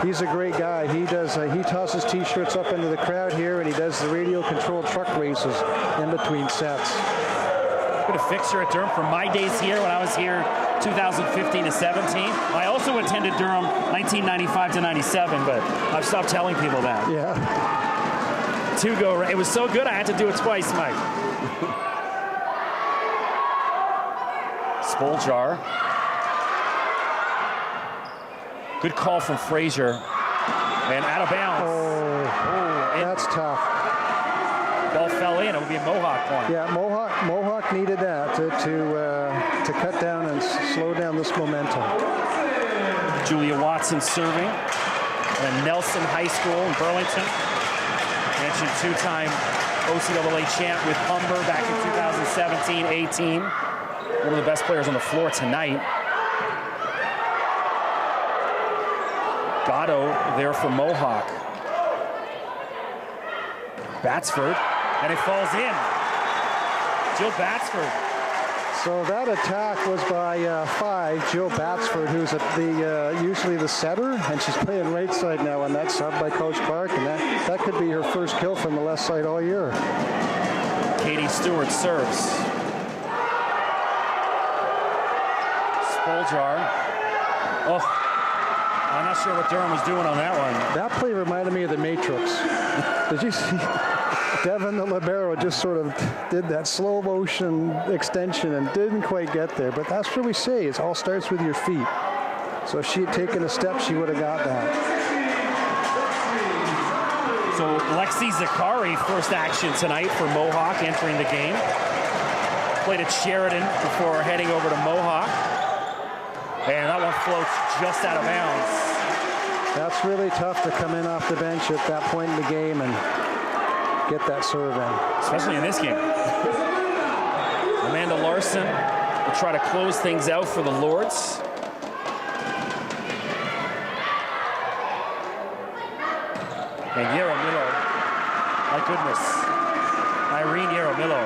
He's a great guy. He tosses T-shirts up into the crowd here, and he does the radio-controlled truck races in between sets. Good fixture at Durham from my days here when I was here 2015 to 17. I also attended Durham 1995 to 97, but I've stopped telling people that. Yeah. It was so good I had to do it twice, Mike. Spoljar. Good call from Frazier. And out of bounds. Oh, that's tough. Ball fell in. It would be a Mohawk point. Yeah, Mohawk needed that to cut down and slow down this momentum. Julia Watson serving. And Nelson High School in Burlington. Mentioned two-time OCAA champ with Humber back in 2017-18. One of the best players on the floor tonight. Gatto there for Mohawk. Batsford, and it falls in. Jill Batsford. So that attack was by 5, Jill Batsford, who's usually the setter, and she's playing right side now on that sub by Coach Clark, and that could be her first kill from the left side all year. Katie Stewart serves. Spoljar. Oh, I'm not sure what Durham was doing on that one. That play reminded me of the Matrix. Did you see? Devin, the libero, just sort of did that slow motion extension and didn't quite get there. But that's what we say. It all starts with your feet. So if she had taken a step, she would have got that. So Lexi Zakari, first action tonight for Mohawk, entering the game. Played at Sheridan before heading over to Mohawk. And that one floats just out of bounds. That's really tough to come in off the bench at that point in the game and get that serve in. Especially in this game. Amanda Larson will try to close things out for the Lords. And Yaramillo, my goodness. Irene Yaramillo.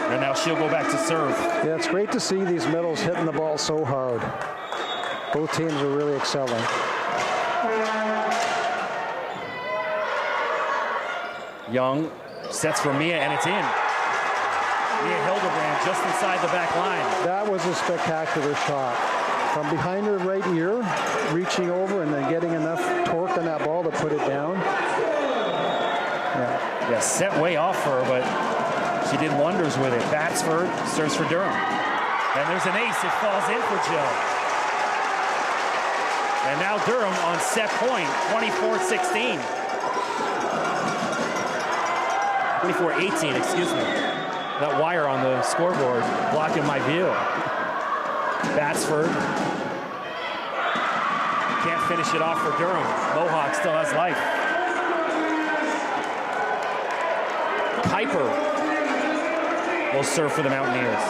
And now she'll go back to serve. Yeah, it's great to see these middles hitting the ball so hard. Both teams are really excelling. Young sets for Mia, and it's in. Mia Hildebrand just inside the back line. That was a spectacular shot. From behind her right ear, reaching over and then getting enough torque on that ball to put it down. Yeah, set way off her, but she did wonders with it. Batsford serves for Durham. And there's an ace. It falls in for Jill. And now Durham on set point, 24-16. 24-18, excuse me. That wire on the scoreboard blocking my view. Batsford can't finish it off for Durham. Mohawk still has life. Piper will serve for the Mountaineers.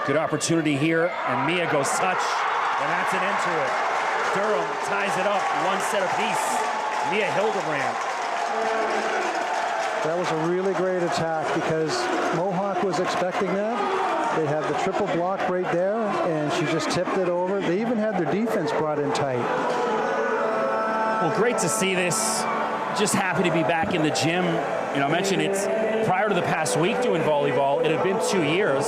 Good opportunity here, and Mia goes touch, and that's an into it. Durham ties it up, one set apiece. Mia Hildebrand. That was a really great attack because Mohawk was expecting that. They had the triple block right there, and she just tipped it over. They even had their defense brought in tight. Well, great to see this. Just happy to be back in the gym. You know, I mentioned it's prior to the past week doing volleyball. It had been 2 years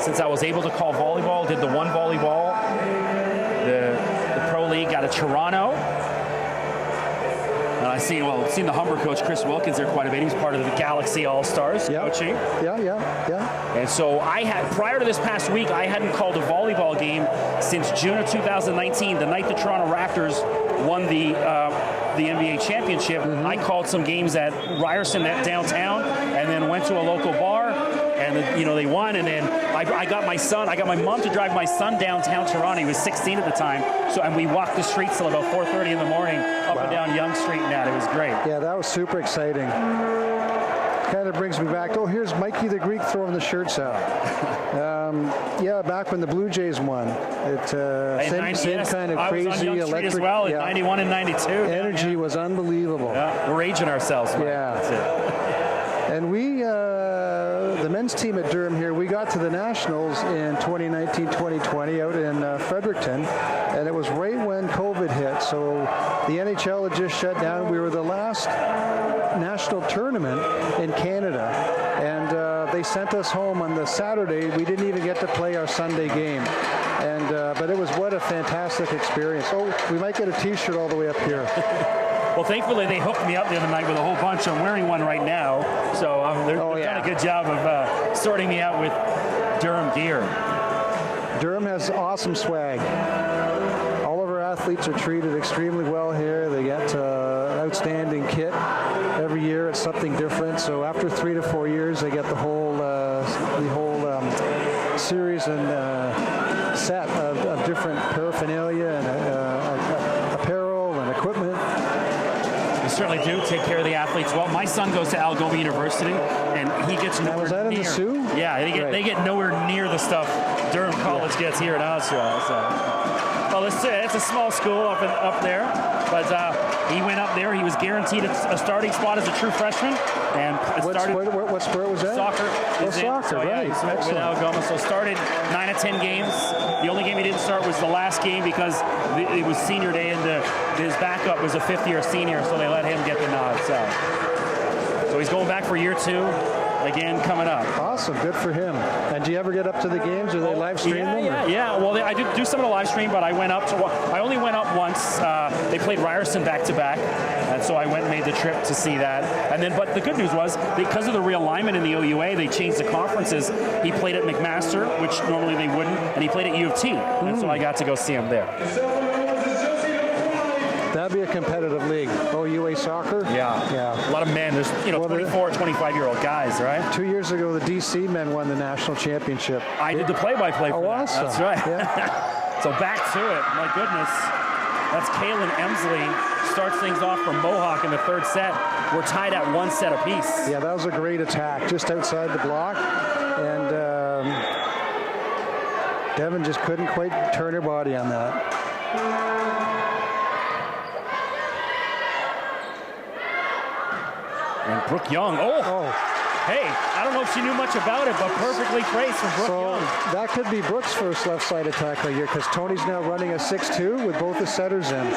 since I was able to call volleyball. Did the one volleyball. The Pro League out of Toronto. I seen the Humber coach, Chris Wilkins, there quite a bit. He was part of the Galaxy All-Stars coaching. Yeah. And so prior to this past week, I hadn't called a volleyball game since June of 2019, the night the Toronto Raptors won the NBA championship. I called some games at Ryerson downtown, and then went to a local bar, and they won. And then I got my mom to drive my son downtown Toronto. He was 16 at the time. And we walked the streets till about 4:30 in the morning, up and down Yonge Street, and that. It was great. Yeah, that was super exciting. Kind of brings me back. Oh, here's Mikey the Greek throwing the shirts out. Back when the Blue Jays won. Same kind of crazy I was on Yonge Street electric as well in 91 and 92. Energy was unbelievable. Yeah, we're aging ourselves, Mike. Yeah. That's it. And we, the men's team at Durham here, we got to the Nationals in 2019-2020 out in Fredericton, and it was right when COVID hit. So the NHL had just shut down. We were the last national tournament in Canada, and they sent us home on the Saturday. We didn't even get to play our Sunday game, and but it was what a fantastic experience. Oh, we might get a T-shirt all the way up here. Well, thankfully they hooked me up the other night with a whole bunch. I'm wearing one right now, so they've done a good job of sorting me out with Durham gear. Durham has awesome swag. All of our athletes are treated extremely well here. They get an outstanding kit. Every year it's something different. So after 3 to 4 years, they get the whole series and set of different paraphernalia and apparel and equipment. We certainly do take care of the athletes well. My son goes to Algoma University, and he gets nowhere near. Was that in the Sioux? Yeah, they get nowhere near the stuff Durham College gets here in Oshawa. So, well, it's a small school up there, but he went up there. He was guaranteed a starting spot as a true freshman, and what sport was that? Soccer. Soccer, so, right? Yeah, he's with Algoma. So started 9 of 10 games. The only game he didn't start was the last game because it was senior day, and his backup was a fifth-year senior, so they let him get the nod. So he's going back for year 2. Again, coming up. Awesome, good for him. And do you ever get up to the games, or they live stream them? Yeah. Well, I do some of the live stream, but I only went up once. They played Ryerson back to back, and so I went and made the trip to see that. And then, but the good news was because of the realignment in the OUA, they changed the conferences. He played at McMaster, which normally they wouldn't, and he played at U of T, and so I got to go see him there. That'd be a competitive league. OUA soccer? Yeah. A lot of men. There's 24, 25-year-old guys, right? 2 years ago, the DC men won the national championship. I did the play-by-play for that. Awesome. That's right. Yeah. So back to it. My goodness. That's Kaylin Emsley. Starts things off for Mohawk in the third set. We're tied at 1 set apiece. Yeah, that was a great attack just outside the block. And Devin just couldn't quite turn her body on that. And Brooke Young. Hey, I don't know if she knew much about it, but perfectly placed from Brooke Young. That could be Brooke's first left side attack right here, because Tony's now running a 6-2 with both the setters in.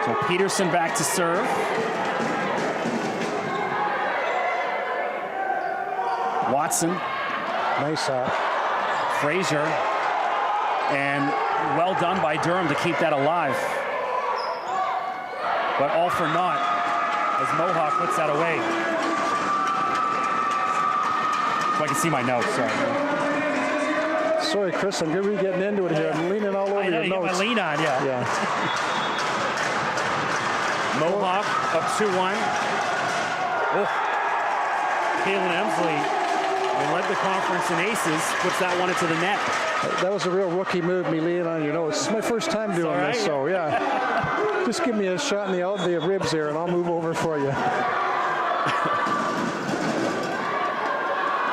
So Peterson back to serve. Watson. Nice shot. Frazier. And well done by Durham to keep that alive. But all for naught as Mohawk puts that away. So I can see my notes, Sorry, Chris, I'm going to be getting into it here. I'm leaning all over your notes. I lean on, yeah. Mohawk up 2-1. Kaylin Emsley They led the conference in aces, puts that one into the net. That was a real rookie move, me leaning on your nose. It's my first time doing this, so yeah. Just give me a shot in the ribs there, and I'll move over for you.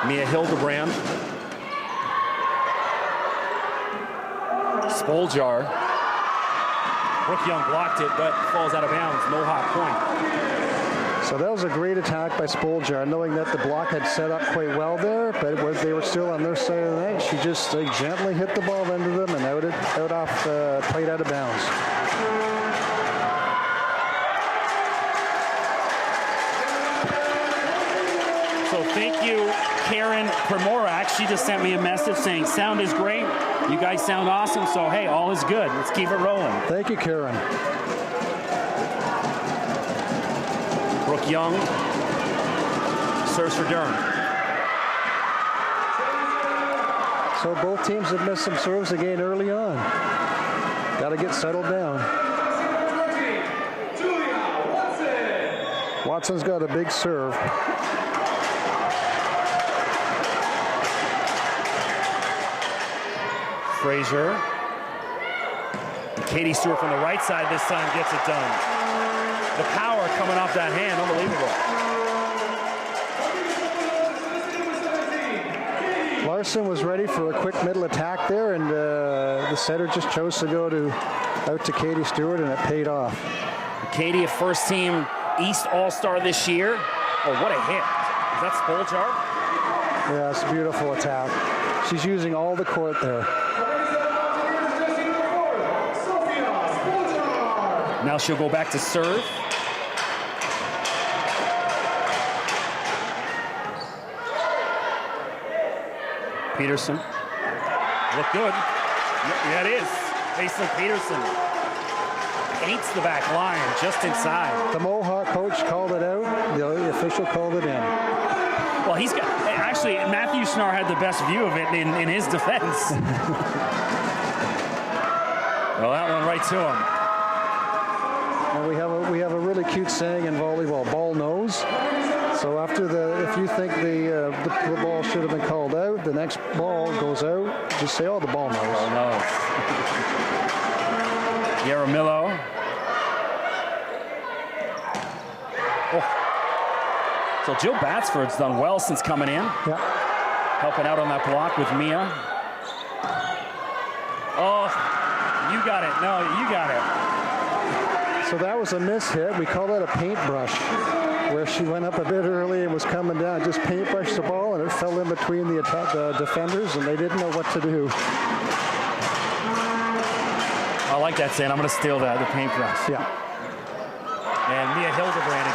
Mia Hildebrand. Spoljar. Brooke Young blocked it, but falls out of bounds. Mohawk point. So that was a great attack by Spoljar, knowing that the block had set up quite well there, but they were still on their side of the net. She just gently hit the ball into them and played out of bounds. So thank you, Karen Primorak. She just sent me a message saying, sound is great. You guys sound awesome. So, hey, all is good. Let's keep it rolling. Thank you, Karen. Brooke Young serves for Durham. So both teams have missed some serves again early on. Got to get settled down. Watson's got a big serve. Frazier. Katie Stewart from the right side this time gets it done. The power coming off that hand, unbelievable. Larson was ready for a quick middle attack there, and the setter just chose to go out to Katie Stewart, and it paid off. Katie, a first team East All-Star this year. Oh, what a hit. Is that Spoljar? Yeah, it's a beautiful attack. She's using all the court there. Now she'll go back to serve. Peterson. Look good. Yeah, it is. Mason Peterson paints the back line just inside. The Mohawk coach called it out. The official called it in. Well, he's got... Actually, Matthew Schnarr had the best view of it in his defense. Well, that one right to him. And we have a really cute saying in volleyball: ball knows. So if you think the ball should have been called out, the next ball goes out. Just say, "Oh, the ball knows." Ball knows. Yaramillo. Oh. So Jill Batsford's done well since coming in. Yeah. Helping out on that block with Mia. Oh, you got it. No, you got it. So that was a miss hit. We call that a paintbrush, where she went up a bit early and was coming down, just paintbrushed the ball, and it fell in between the defenders, and they didn't know what to do. I like that saying. I'm going to steal that, the paintbrush. Yeah. And Mia Hildebrand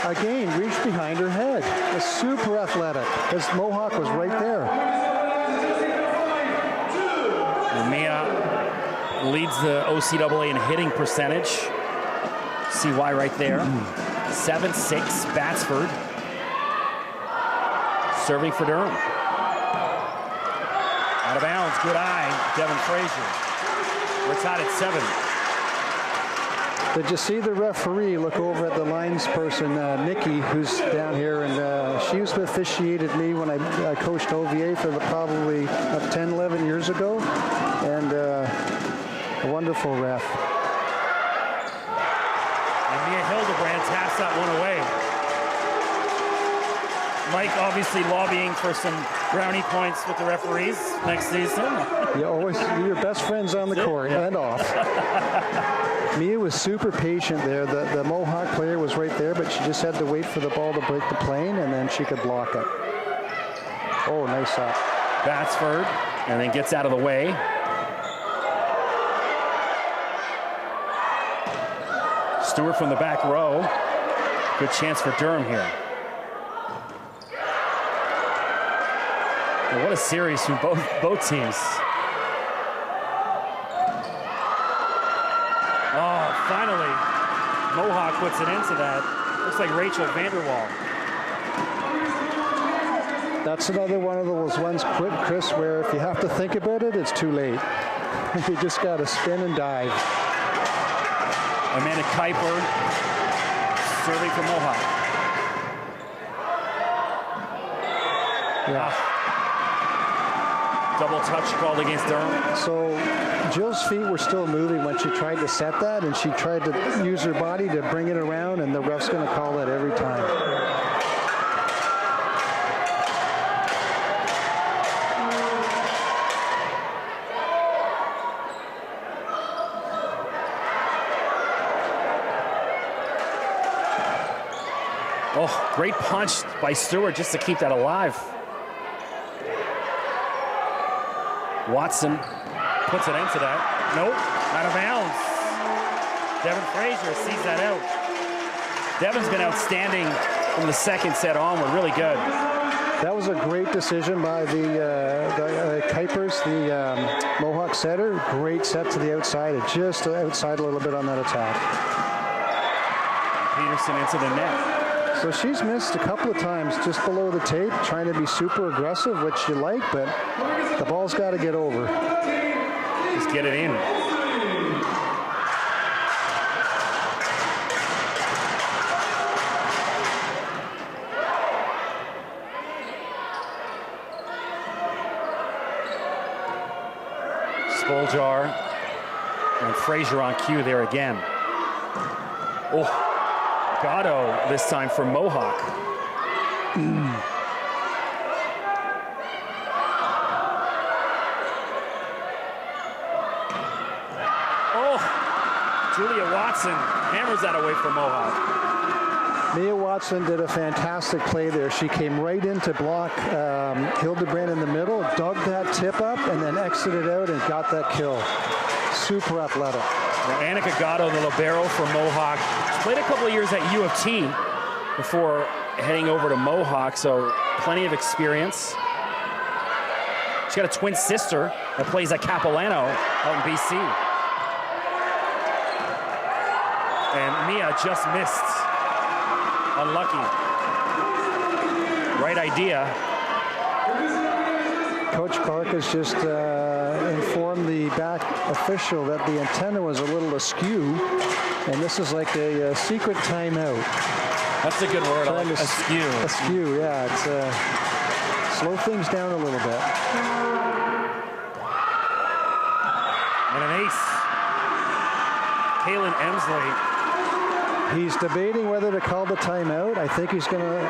Again, reached behind her head. It's super athletic, because Mohawk was right there. And Mia leads the OCAA in hitting percentage. See why right there. 7-6, Batsford. Serving for Durham. Out of bounds, good eye, Devin Frazier. We're tied at 7. Did you see the referee look over at the lines person, Nikki, who's down here, and she used to officiated me when I coached OVA for probably 10, 11 years ago, and a wonderful ref. And Mia Hildebrand taps that one away. Mike obviously lobbying for some brownie points with the referees next season. You're your best friends on the court and off. Mia was super patient there. The Mohawk player was right there, but she just had to wait for the ball to break the plane, and then she could block it. Oh, nice shot. Batsford, and then gets out of the way. Stewart from the back row. Good chance for Durham here. Well, what a series from both teams. Oh, finally, Mohawk puts it into that. Looks like Rachel Vanderwall. That's another one of those ones, Chris, where if you have to think about it, it's too late. You just got to spin and dive. Amanda Kuiper serving for Mohawk. Yeah. Double touch called against Durham. So Jill's feet were still moving when she tried to set that, and she tried to use her body to bring it around, and the ref's going to call that every time. Oh, great punch by Stewart just to keep that alive. Watson puts it into that. Nope, out of bounds. Devin Frazier sees that out. Devin's been outstanding from the second set onward, really good. That was a great decision by the Kuipers, the Mohawk setter. Great set to the outside. It just outside a little bit on that attack. Peterson into the net. So she's missed a couple of times just below the tape, trying to be super aggressive, which you like, but the ball's got to get over. Just get it in. Spoljar and Frazier on cue there again. Oh. Gatto this time for Mohawk. Oh, Julia Watson hammers that away from Mohawk. Mia Watson did a fantastic play there. She came right in to block Hildebrand in the middle, dug that tip up, and then exited out and got that kill. Super athletic. Well, Annika Gatto, the libero for Mohawk, played a couple of years at U of T before heading over to Mohawk, so plenty of experience. She's got a twin sister that plays at Capilano out in BC. And Mia just missed. Unlucky. Right idea. Coach Clark has just informed the back official that the antenna was a little askew, and this is like a secret timeout. That's a good word. I like askew. Askew, yeah. It's slow things down a little bit. And an ace. Kaylin Emsley. He's debating whether to call the timeout. I think he's gonna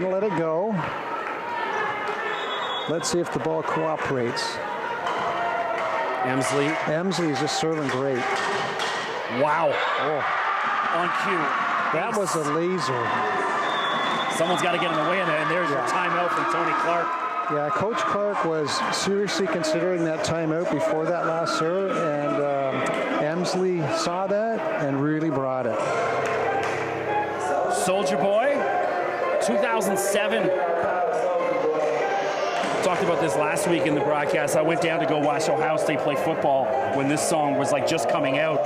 let it go. Let's see if the ball cooperates. Emsley is just serving great. Wow. Oh. On cue. That was a laser. Someone's got to get in the way of that, and there's your timeout from Tony Clark. Yeah, Coach Clark was seriously considering that timeout before that last serve, and Emsley saw that and really brought it. Soldier Boy, 2007. Talked about this last week in the broadcast. I went down to go watch Ohio State play football when this song was like just coming out.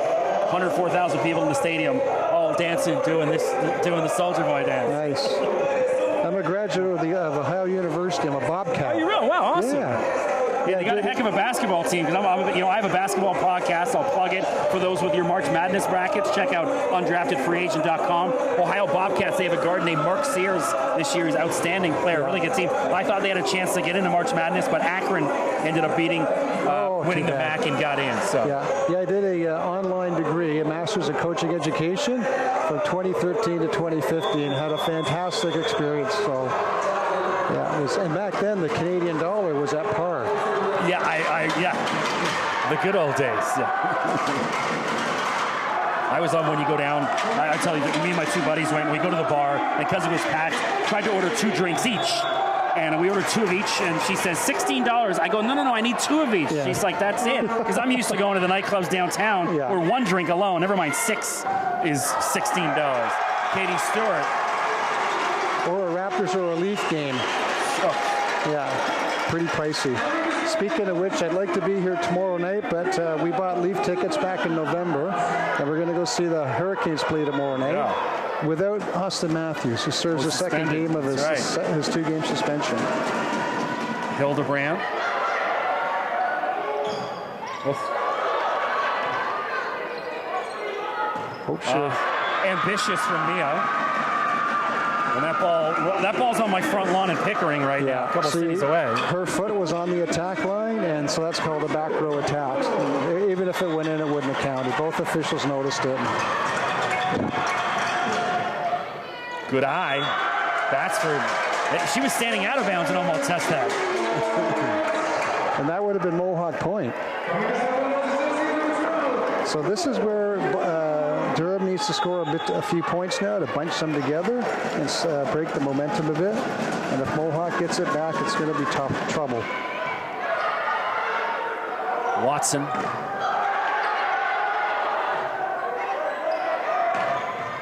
104,000 people in the stadium, all dancing, doing the Soldier Boy dance. Nice. I'm a graduate of Ohio University. I'm a Bobcat. Oh, you really? Wow, awesome. Yeah, they got a heck of a basketball team. Because I have a basketball podcast. I'll plug it for those with your March Madness brackets. Check out undraftedfreeagent.com. Ohio Bobcats. They have a guard named Mark Sears this year. He's an outstanding player, really good team. I thought they had a chance to get into March Madness, but Akron ended up winning the MAC and got in. So yeah, I did a online degree, a master's in coaching education, from 2013 to 2015. Had a fantastic experience. So yeah, and back then the Canadian dollar was at par. Yeah, the good old days. Yeah. I was on when you go down. I tell you, me and my two buddies went. We go to the bar, and because it was packed, tried to order 2 drinks each. And we ordered 2 of each, and she says, $16. I go, no, I need 2 of each. Yeah. She's like, that's it. Because I'm used to going to the nightclubs downtown where 1 drink alone, never mind 6, is $16. Katie Stewart. Or a Raptors or a Leaf game. Oh. Yeah, pretty pricey. Speaking of which, I'd like to be here tomorrow night, but we bought Leaf tickets back in November, and we're going to go see the Hurricanes play tomorrow night. Yeah. Without Austin Matthews, who serves the second game of his 2-game suspension. Hildebrand. Hope so. Ambitious from Mia. And that ball's on my front lawn in Pickering right now, a couple cities away. Her foot was on the attack line, and so that's called a back row attack. Even if it went in, it wouldn't have counted. Both officials noticed it. Good eye. Batsford. She was standing out of bounds and almost touched that. And that would have been Mohawk point. So this is where Durham needs to score a few points now to bunch them together and break the momentum a bit. And if Mohawk gets it back, it's going to be tough trouble. Watson.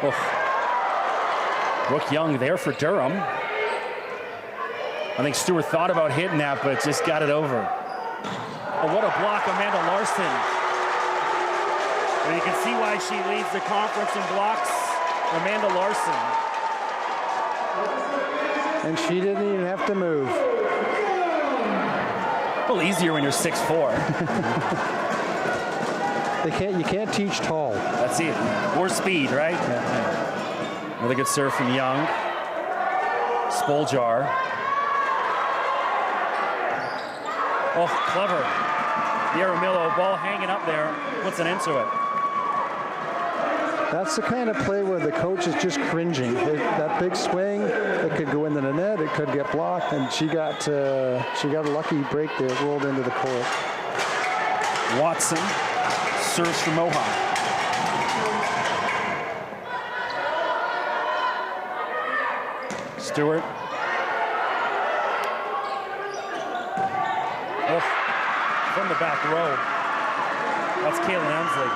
Oh. Brooke Young there for Durham. I think Stewart thought about hitting that, but just got it over. Oh, what a block, Amanda Larson. And you can see why she leads the conference in blocks, Amanda Larson. And she didn't even have to move. A little easier when you're 6'4". You can't teach tall. That's it. More speed, right? Yeah. Another good serve from Young. Spoljar. Oh, clever. Yaramillo, ball hanging up there, puts an end to it. That's the kind of play where the coach is just cringing. That big swing, it could go into the net, it could get blocked, and she got a lucky break there. It rolled into the court. Watson serves for Mohawk. Stewart. Oh, from the back row. That's Kaylin Emsley.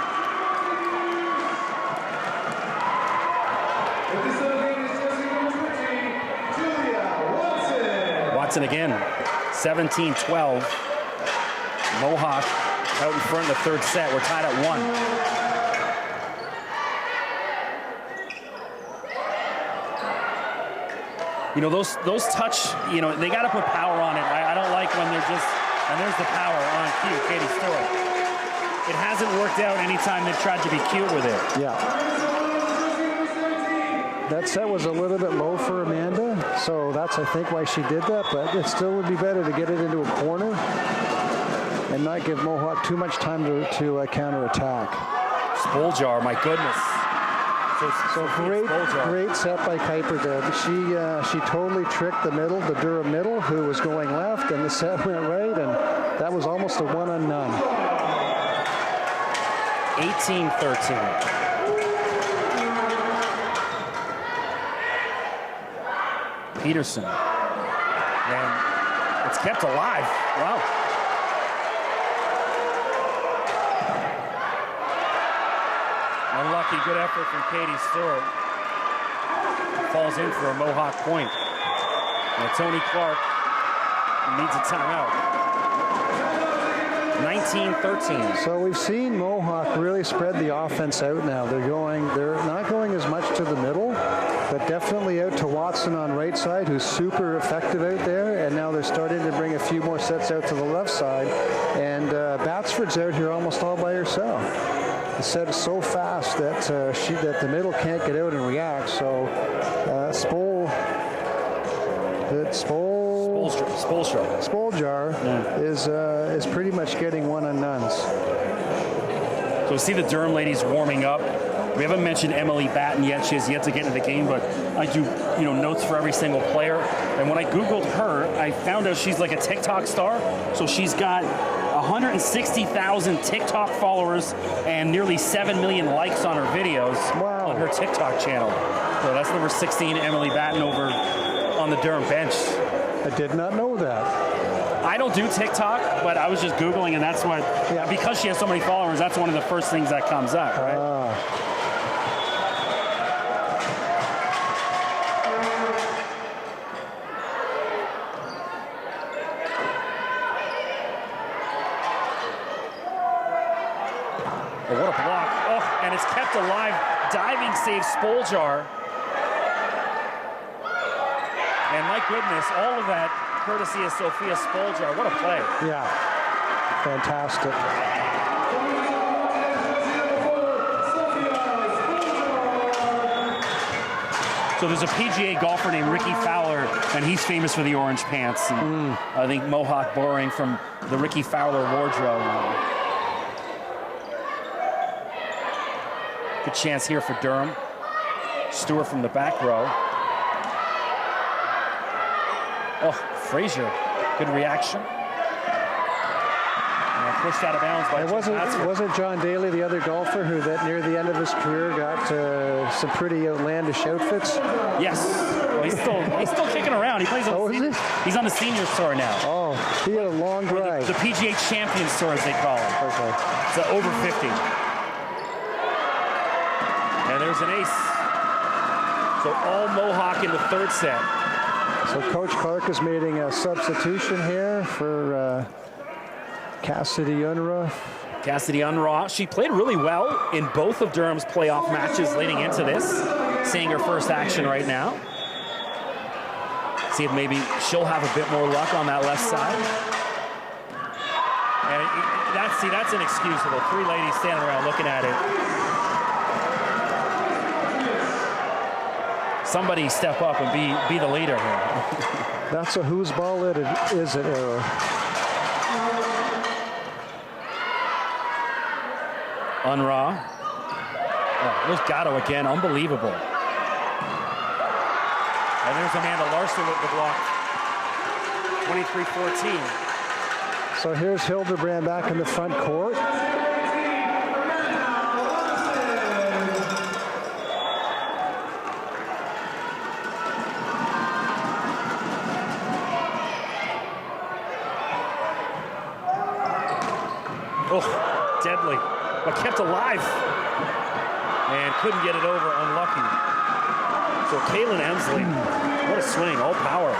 Watson again. 17-12. Mohawk out in front in the third set. We're tied at 1. You know, those touch, you know, they got to put power on it. I don't like when they're just, and there's the power on cue, Katie Stewart. It hasn't worked out anytime they've tried to be cute with it. Yeah. That set was a little bit low for Amanda, so that's, I think, why she did that, but it still would be better to get it into a corner and not give Mohawk too much time to counterattack. Spoljar, my goodness. So great set by Kuiper there. She totally tricked the Durham middle, who was going left, and the set went right, and that was almost a 1-on-none. 18-13. Peterson. And it's kept alive. Wow. Unlucky, good effort from Katie Stewart. Falls in for a Mohawk point. And Tony Clark needs a timeout. 19-13. So we've seen Mohawk really spread the offense out now. They're not going as much to the middle, but definitely out to Watson on right side, who's super effective out there. And now they're starting to bring a few more sets out to the left side. And Batsford's out here almost all by herself. The set is so fast that that the middle can't get out and react. So Spoljar is pretty much getting 1-on-nones. So we see the Durham ladies warming up. We haven't mentioned Emily Batten yet. She has yet to get into the game, but I do, notes for every single player. And when I Googled her, I found out she's like a TikTok star. So she's got 160,000 TikTok followers and nearly 7 million likes on her videos on her TikTok channel. So that's number 16, Emily Batten, over on the Durham bench. I did not know that. I don't do TikTok, but I was just Googling, and that's what, because she has so many followers, that's one of the first things that comes up, right? Oh, what a block. Oh, and it's kept alive. Diving save Spoljar. And my goodness, all of that courtesy of Sophia Spoljar. What a play. Yeah, fantastic. So there's a PGA golfer named Ricky Fowler, and he's famous for the orange pants. And I think Mohawk borrowing from the Ricky Fowler wardrobe. Good chance here for Durham. Stewart from the back row. Oh, Frazier, good reaction. Pushed out of bounds by wasn't John Daly the other golfer who that near the end of his career got some pretty outlandish outfits? Yes. Well, he's still kicking around. He plays on he's on the seniors tour now. Oh, he had a long drive. The PGA Champions Tour, as they call it. Okay. It's over 50. And there's an ace. So all Mohawk in the third set. So Coach Clark is making a substitution here for Cassidy Unruh. Cassidy Unruh. She played really well in both of Durham's playoff matches leading into this. Seeing her first action right now. See if maybe she'll have a bit more luck on that left side. And that's an excuse for the three ladies standing around looking at it. Somebody step up and be the leader here. That's a whose ball it is it error. Unruh. Oh, there's Gatto again. Unbelievable. And there's Amanda Larson with the block. 23-14. So here's Hildebrand back in the front court. Oh, deadly. But kept alive. And couldn't get it over, unlucky. So Kaylin Emsley, what a swing, all power.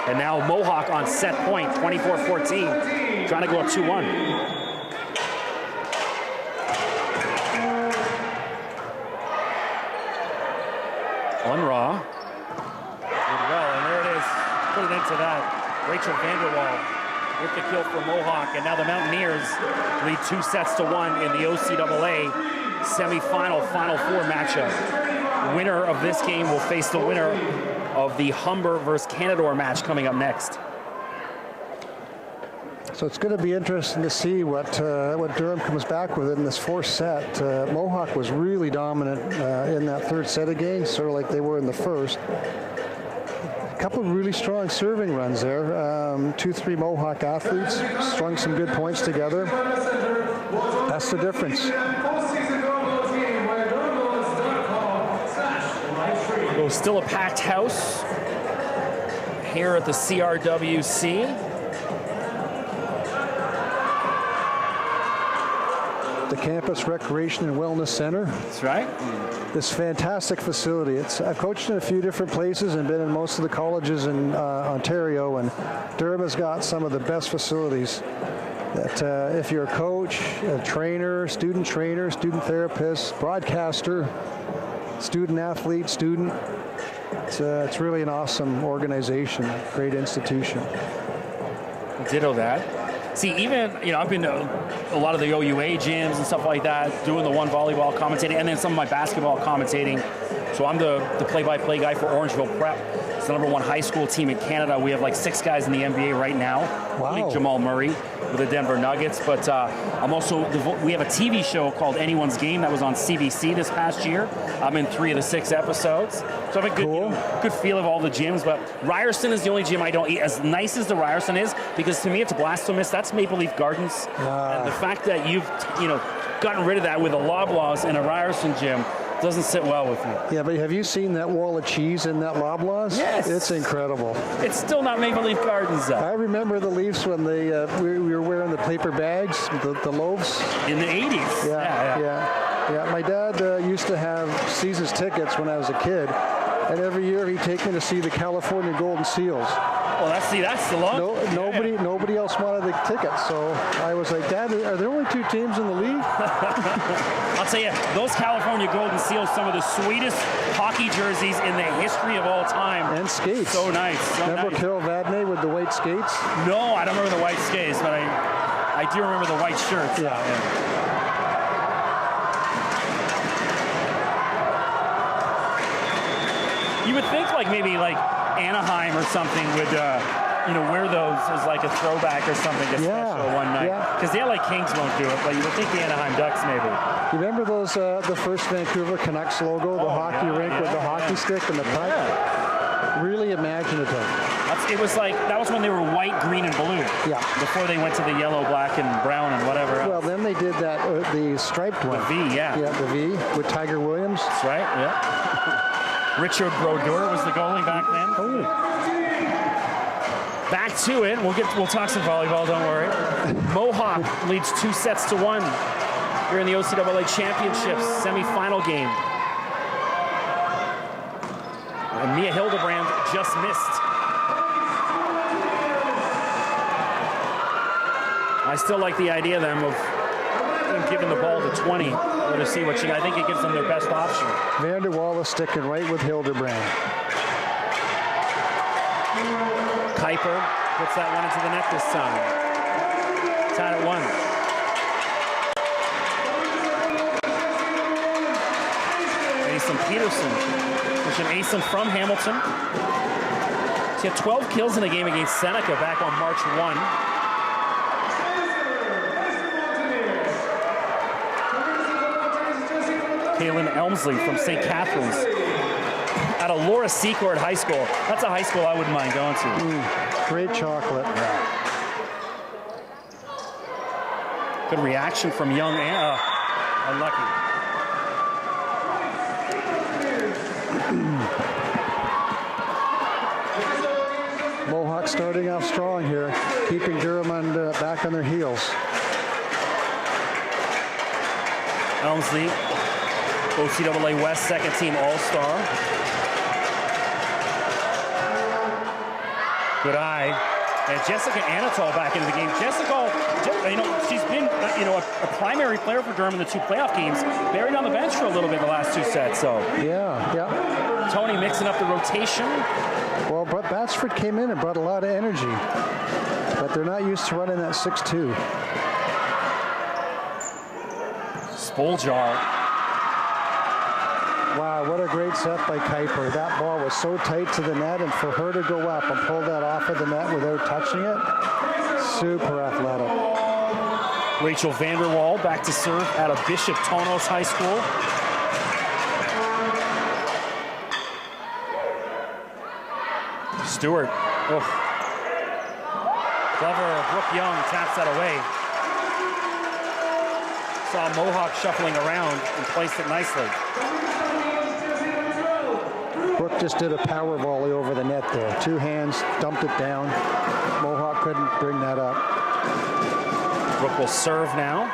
And now Mohawk on set point, 24-14, trying to go up 2-1. Unruh. Did well, and there it is. Put it into that. Rachel Vanderwall with the kill for Mohawk, and now the Mountaineers lead 2-1 in the OCAA semifinal Final Four matchup. Winner of this game will face the winner of the Humber versus Canadore match coming up next. So it's going to be interesting to see what Durham comes back with in this fourth set. Mohawk was really dominant in that third set again, sort of like they were in the first. A couple of really strong serving runs there. 2-3 Mohawk athletes strung some good points together. That's the difference. So still a packed house here at the CRWC. The Campus Recreation and Wellness Center. That's right. This fantastic facility. I've coached in a few different places and been in most of the colleges in Ontario, and Durham has got some of the best facilities that if you're a coach, a trainer, student therapist, broadcaster, student athlete, it's really an awesome organization, great institution. Ditto that. See, even, I've been to a lot of the OUA gyms and stuff like that, doing the one volleyball commentating, and then some of my basketball commentating. So I'm the play-by-play guy for Orangeville Prep. It's the #1 high school team in Canada. We have like 6 guys in the NBA right now, including Jamal Murray with the Denver Nuggets. But we have a TV show called Anyone's Game that was on CBC this past year. I'm in 3 of the 6 episodes. So I have a good feel of all the gyms. But Ryerson is the only gym I don't eat. As nice as the Ryerson is, because to me it's blasphemous. That's Maple Leaf Gardens. And the fact that you've gotten rid of that with a Loblaws in a Ryerson gym doesn't sit well with me. Yeah, but have you seen that wall of cheese in that Loblaws? Yes. It's incredible. It's still not Maple Leaf Gardens, though. I remember the Leafs when we were wearing the paper bags, the loaves. In the 80s. Yeah. My dad used to have season's tickets when I was a kid, and every year he'd take me to see the California Golden Seals. Well, that's the long. Nobody else wanted the tickets, so I was like, Dad, are there only 2 teams in the league? I'll tell you, those California Golden Seals, some of the sweetest hockey jerseys in the history of all time. And skates. So nice. Remember Carol Vadnais with the white skates? No, I don't remember the white skates, but I do remember the white shirts. You would think like maybe like Anaheim or something would, you know, wear those as like a throwback or something, a special one night. Because the LA Kings won't do it, but you would think the Anaheim Ducks maybe. You remember those, the first Vancouver Canucks logo, the hockey rink with the hockey stick and the puck? Really imaginative. It was like, that was when they were white, green, and blue. Yeah. Before they went to the yellow, black, and brown, and whatever else. Well, then they did that, the striped one. The V, yeah. Yeah, the V with Tiger Williams. That's right, yeah. Richard Brodeur was the goalie back then. Oh. Back to it. We'll talk some volleyball, don't worry. Mohawk leads 2-1 here in the OCAA Championships semifinal game. And Mia Hildebrand just missed. I still like the idea of them giving the ball to 20 to see what I think it gives them their best option. Vander Wallace sticking right with Hildebrand. Kuiper puts that one into the net this time. Tied at 1. Asen Peterson, which is Asen from Hamilton. She had 12 kills in a game against Seneca back on March 1. Kaylin Elmsley from St. Catharines out of Laura Secord High School. That's a high school I wouldn't mind going to. Great chocolate. Yeah. Good reaction from young Anna. Unlucky. Mohawk starting off strong here, keeping Durham back on their heels. Elmsley, OCAA West second team All-Star. Good eye. And Jessica Anatol back into the game. Jessica, you know, she's been, you know, a primary player for Durham in the 2 playoff games. Buried on the bench for a little bit in the last 2 sets, so. Yeah. Tony mixing up the rotation. Well, but Batsford came in and brought a lot of energy, but they're not used to running that 6-2. Spoljar. Wow, what a great set by Kuiper. That ball was so tight to the net, and for her to go up and pull that off of the net without touching it, super athletic. Rachel Vanderwall back to serve out of Bishop Tonos High School. Stewart. Oh. Clever. Brooke Young taps that away. Saw Mohawk shuffling around and placed it nicely. Brooke just did a power volley over the net there. 2 hands, dumped it down. Mohawk couldn't bring that up. Brooke will serve now.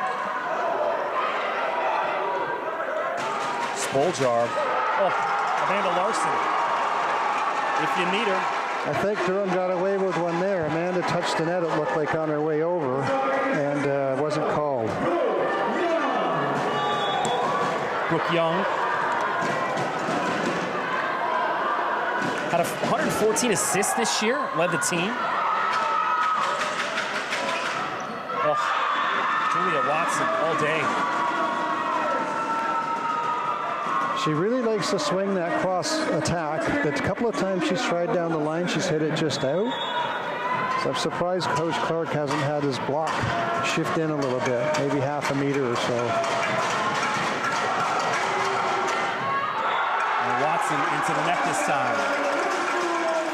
Spoljar. Oh, Amanda Larson. If you need her. I think Durham got away with one there. Amanda touched the net, it looked like, on her way over, and wasn't called. Brooke Young had 114 assists this year, led the team. Oh, Julia Watson all day. She really likes to swing that cross attack. The couple of times she's tried down the line, she's hit it just out. So I'm surprised Coach Clark hasn't had his block shift in a little bit, maybe half a meter or so. And Watson into the net this time.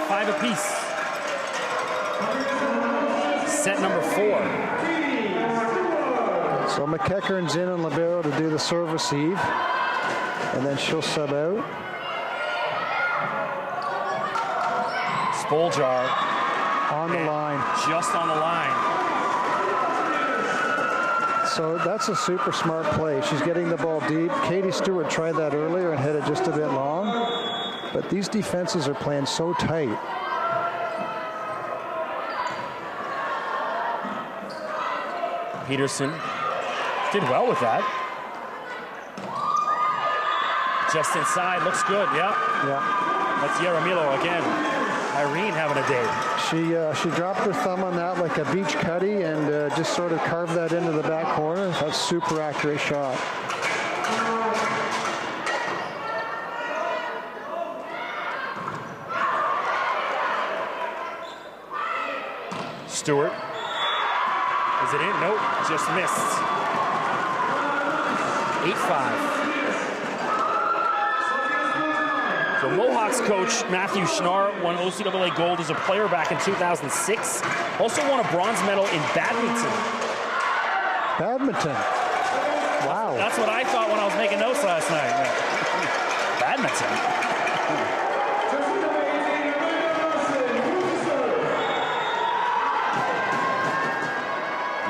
5 apiece. Set number 4. So McEachern's in on libero to do the serve receive. And then she'll sub out. Spoljar. On the line. Just on the line. So that's a super smart play. She's getting the ball deep. Katie Stewart tried that earlier and hit it just a bit long. But these defenses are playing so tight. Peterson did well with that. Just inside, looks good, yeah. That's Yaramilo again. Irene having a day. She dropped her thumb on that like a beach cutty and just sort of carved that into the back corner. That's a super accurate shot. Stewart. Is it in? Nope, just missed. 8-5. So Mohawk's coach, Matthew Schnarr, won OCAA gold as a player back in 2006. Also won a bronze medal in badminton. Badminton. Wow. That's what I thought when I was making notes last night. Badminton.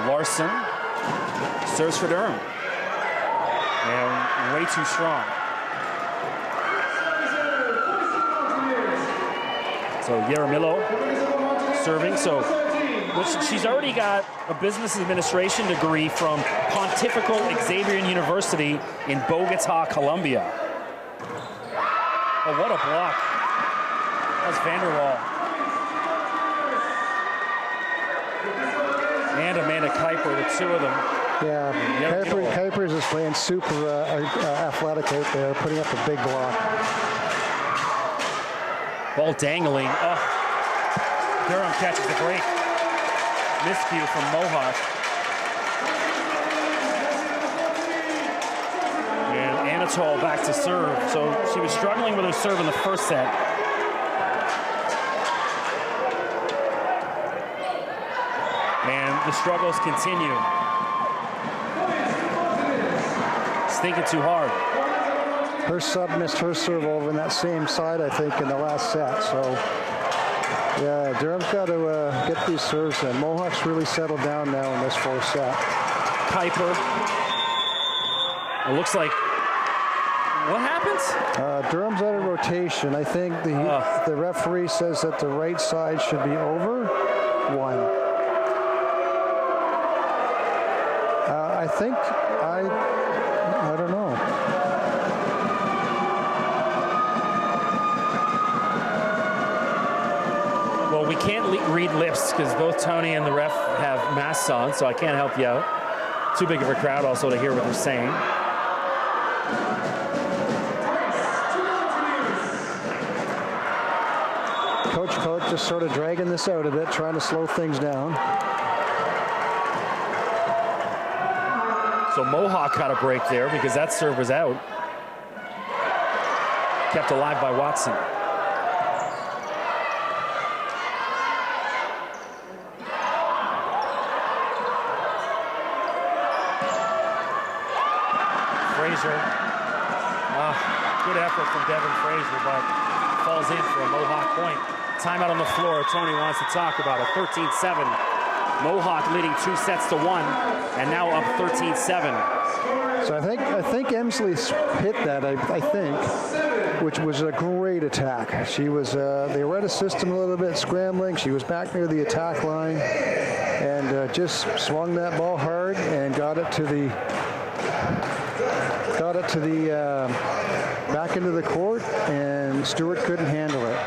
Larson serves for Durham. And way too strong. So Yaramillo serving. So she's already got a business administration degree from Pontifical Xavier University in Bogota, Colombia. Oh, what a block. That's Vanderwall. And Amanda Kuiper, the two of them. Yeah, Kuiper is playing super athletic out there, putting up a big block. Ball dangling. Oh, Durham catches the break. Miscue from Mohawk. And Anatole back to serve. So she was struggling with her serve in the first set. And the struggles continue. It's thinking too hard. Her sub missed her serve over in that same side, I think, in the last set. So, yeah, Durham's got to get these serves in. Mohawk's really settled down now in this fourth set. Kuiper. It looks like, what happens? Durham's out of rotation. I think the referee says that the right side should be over one. I don't know. Well, we can't read lips because both Tony and the ref have masks on, so I can't help you out. Too big of a crowd also to hear what they're saying. Coach just sort of dragging this out a bit, trying to slow things down. So Mohawk got a break there because that serve was out. Kept alive by Watson. Fraser. Good effort from Devin Fraser, but falls in for a Mohawk point. Timeout on the floor. Tony wants to talk about it. 13-7. Mohawk leading 2-1, and now up 13-7. So I think Emsley hit that. I think, which was a great attack. She was. They read a system a little bit, scrambling. She was back near the attack line, and just swung that ball hard and got it to the back into the court, and Stewart couldn't handle it.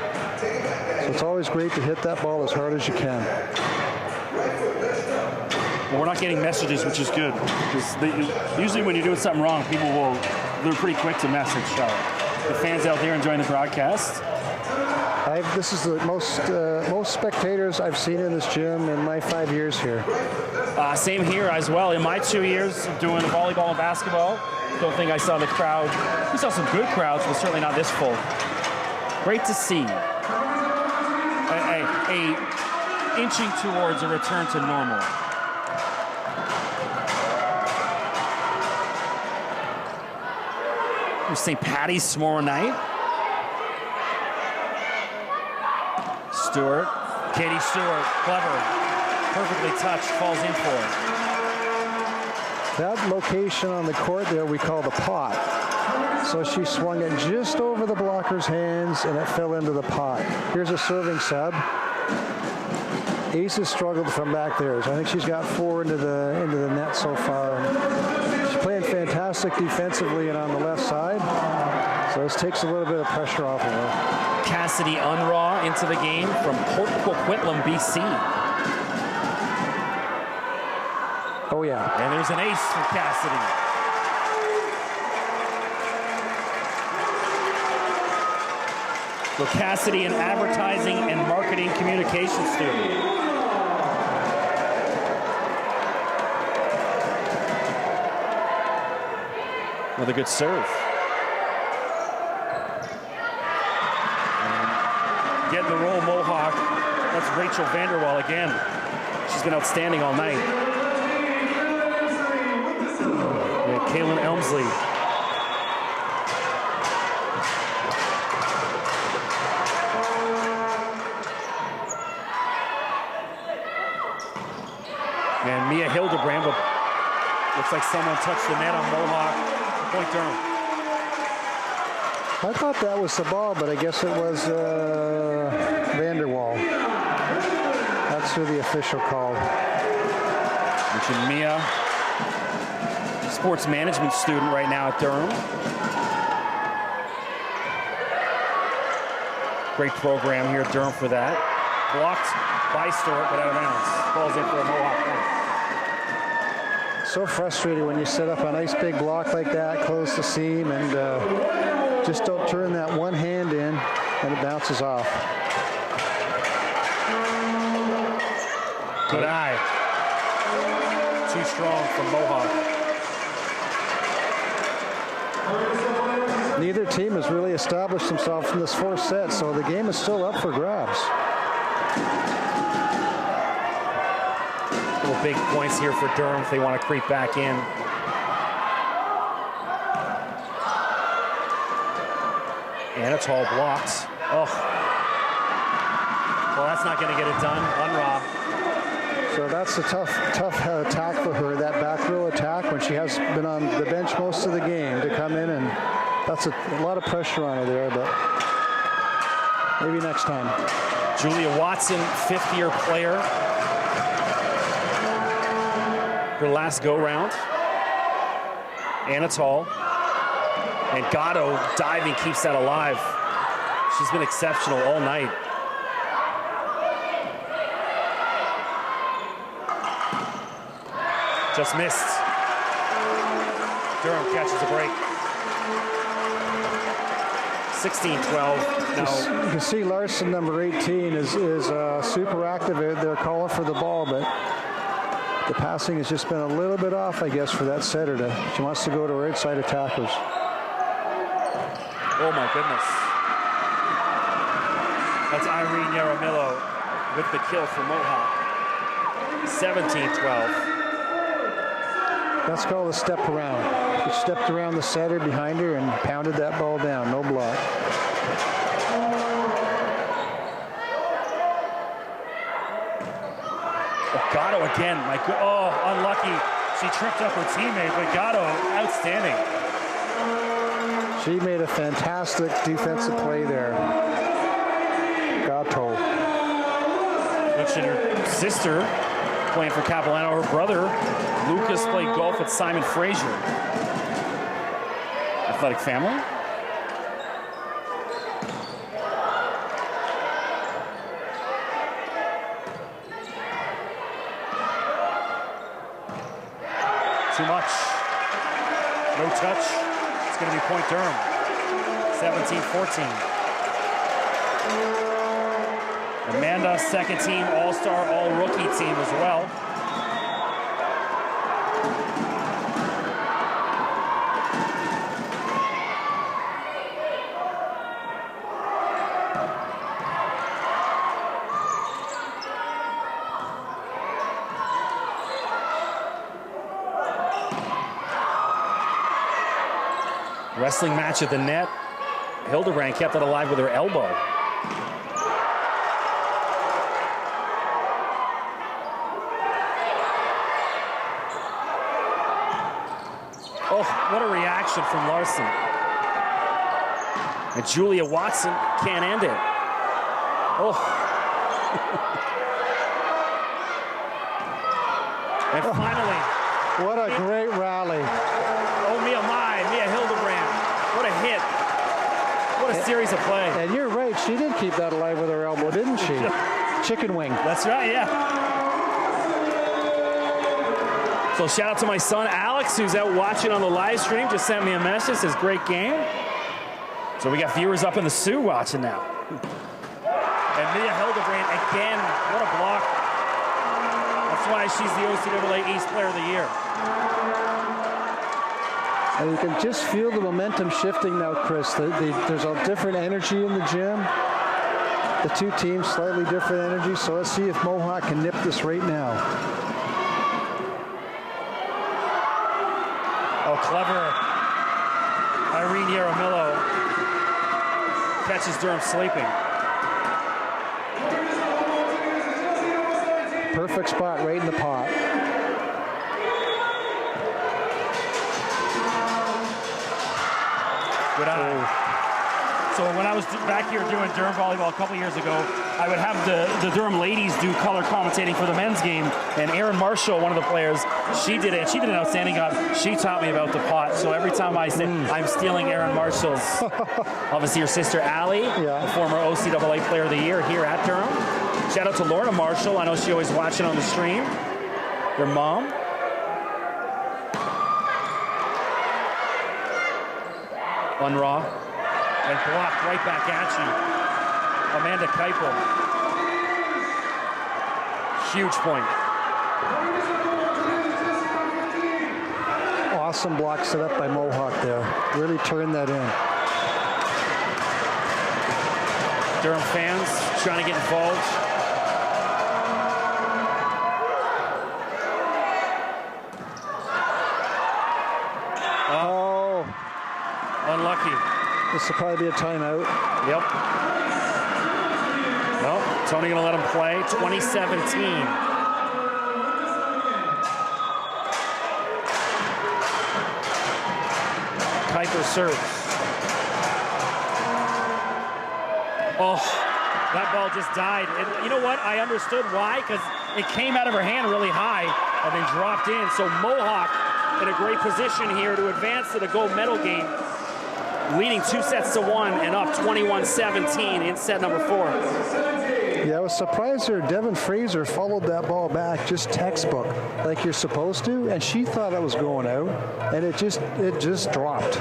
So it's always great to hit that ball as hard as you can. Well, we're not getting messages, which is good. Because usually when you're doing something wrong, they're pretty quick to message. The fans out there enjoying the broadcast. This is the most spectators I've seen in this gym in my 5 years here. Same here as well. In my 2 years of doing volleyball and basketball, don't think I saw the crowd. We saw some good crowds, but certainly not this full. Great to see. Inching towards a return to normal. St. Patty's tomorrow night. Stewart. Katie Stewart, clever. Perfectly touched, falls in for it. That location on the court there we call the pot. So she swung it just over the blocker's hands and it fell into the pot. Here's a serving sub. Ace has struggled from back there. So I think she's got 4 into the net so far. She's playing fantastic defensively and on the left side. So this takes a little bit of pressure off of her. Cassidy Unraw into the game from Port Coquitlam, BC. Oh yeah. And there's an ace for Cassidy. So Cassidy, an advertising and marketing communication student. With a good serve. And getting the roll, Mohawk. That's Rachel Vanderwall again. She's been outstanding all night. Yeah, Kaylin Elmsley. And Mia Hildebrand, but looks like someone touched the net on Mohawk. Point Durham. I thought that was the ball, but I guess it was Vanderwall. That's who the official called. Mentioned Mia, sports management student right now at Durham. Great program here at Durham for that. Blocked by Stewart, but out of bounds. Falls in for a Mohawk point. So frustrated when you set up a nice big block like that, close the seam, and just don't turn that one hand in, and it bounces off. Good eye. Too strong from Mohawk. Neither team has really established themselves in this fourth set, so the game is still up for grabs. Little big points here for Durham if they want to creep back in. And it's all blocked. Oh. Well, that's not going to get it done. Unraw. So that's a tough attack for her, that back row attack when she has been on the bench most of the game to come in, and that's a lot of pressure on her there, but maybe next time. Julia Watson, fifth-year player. Her last go-round. Anatol. And Gatto diving keeps that alive. She's been exceptional all night. Just missed. Durham catches a break. 16-12. Now You can see Larson, number 18, is super active. They're calling for the ball, but the passing has just been a little bit off, I guess, for that setter. She wants to go to right side attackers. oh my goodness. That's Irene Yaramillo with the kill for Mohawk. 17-12. That's called a step around. She stepped around the setter behind her and pounded that ball down. No block. Gatto again. Oh, unlucky. She tripped up her teammate, but Gatto, outstanding. She made a fantastic defensive play there. Gatto. Mentioned her sister playing for Capilano. Her brother, Lucas, played golf with Simon Fraser. Athletic family. Too much. No touch. It's going to be point Durham. 17-14. Amanda, second team, all-star, all-rookie team as well. Wrestling match at the net. Hildebrand kept it alive with her elbow. Oh, what a reaction from Larson. And Julia Watson can't end it. Oh. And finally. What a great rally. Oh, Mia Hildebrand. What a hit. What a series of play. And you're right, she did keep that alive with her elbow, didn't she? Chicken wing. That's right, yeah. So shout out to my son, Alex, who's out watching on the live stream. Just sent me a message, says great game. So we got viewers up in the Sioux watching now. And Mia Hildebrand, again, what a block. That's why she's the OCAA East Player of the Year. And you can just feel the momentum shifting now, Chris. There's a different energy in the gym. The two teams, slightly different energy. So let's see if Mohawk can nip this right now. Oh, clever. Irene Yaramillo catches Durham sleeping. Perfect spot right in the pot. Good eye. So when I was back here doing Durham volleyball a couple years ago, I would have the Durham ladies do color commentating for the men's game, and Erin Marshall, one of the players, she did it, and she did an outstanding job. She taught me about the pot, so every time I say I'm stealing Erin Marshall's, obviously your sister Allie, the former OCAA Player of the Year here at Durham. Shout out to Lorna Marshall, I know she always watching on the stream, your mom. Unraw. And blocked right back at you. Amanda Keiper. Huge point. Awesome block set up by Mohawk there. Really turned that in. Durham fans trying to get involved. Oh. Unlucky. This will probably be a timeout. Yep. No, Tony gonna let him play. 2017. Keiper serves. Oh, that ball just died. And you know what? I understood why, because it came out of her hand really high and then dropped in. So Mohawk in a great position here to advance to the gold medal game, leading 2-1 and up 21-17 in set number 4. Yeah, I was surprised there. Devin Fraser followed that ball back just textbook, like you're supposed to, and she thought it was going out, and it just dropped.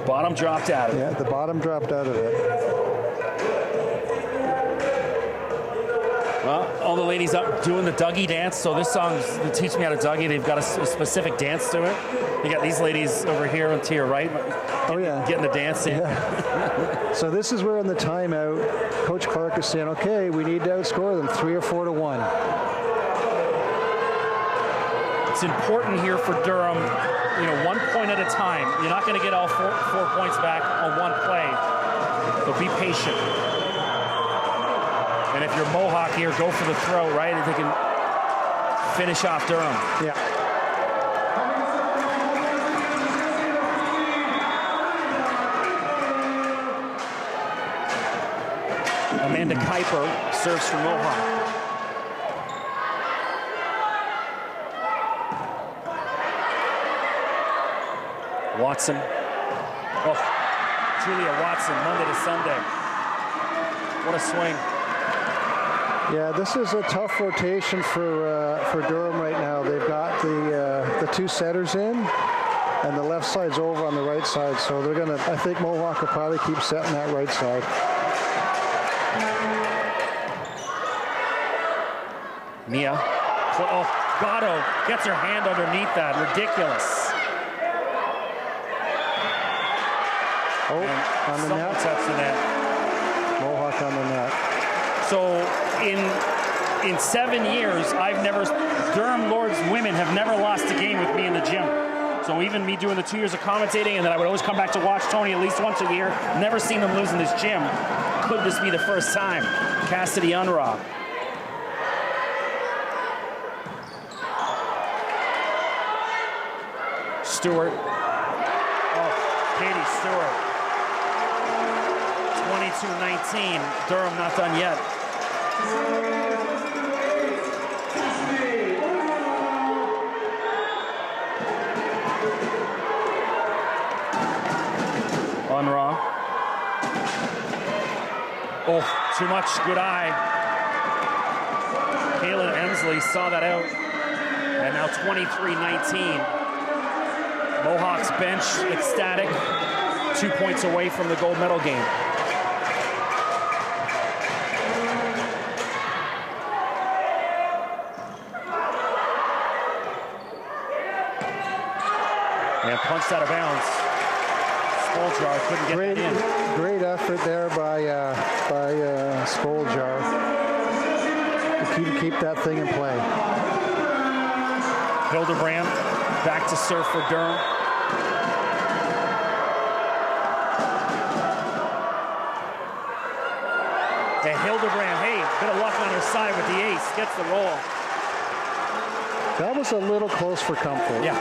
Bottom dropped out of it. Yeah, the bottom dropped out of it. Well, all the ladies up doing the Dougie dance. So this song, they teach me how to Dougie. They've got a specific dance to it. You got these ladies over here to your right. Oh yeah, getting the dance in. Yeah. So this is where in the timeout, Coach Clark is saying, okay, we need to outscore them 3 or 4 to 1. It's important here for Durham, 1 point at a time. You're not going to get all four points back on one play, but be patient. And if you're Mohawk here, go for the throw, right? If they can finish off Durham. Yeah. Amanda Keiper serves for Mohawk. Watson. Oh, Julia Watson, Monday to Sunday. What a swing. Yeah, this is a tough rotation for Durham right now. They've got the 2 setters in, and the left side's over on the right side. So they're gonna. I think Mohawk will probably keep setting that right side. Mia. Oh, Gatto gets her hand underneath that. Ridiculous. Oh, on the net. Touch the net. Mohawk on the net. So in 7 years, Durham Lords women have never lost a game with me in the gym. So even me doing the 2 years of commentating, and then I would always come back to watch Tony at least once a year, never seen them lose in this gym. Could this be the first time? Cassidy Unraw. Stewart. Oh, Katie Stewart. 22-19. Durham not done yet. Unraw. Oh, too much. Good eye. Kaylin Emsley saw that out. And now 23-19. Mohawk's bench ecstatic. 2 points away from the gold medal game. And punched out of bounds. Spoljar couldn't get it in. Great effort there by Spoljar to keep that thing in play. Hildebrand back to serve for Durham. And Hildebrand, hey, bit of luck on her side with the ace, gets the roll. That was a little close for comfort. Yeah.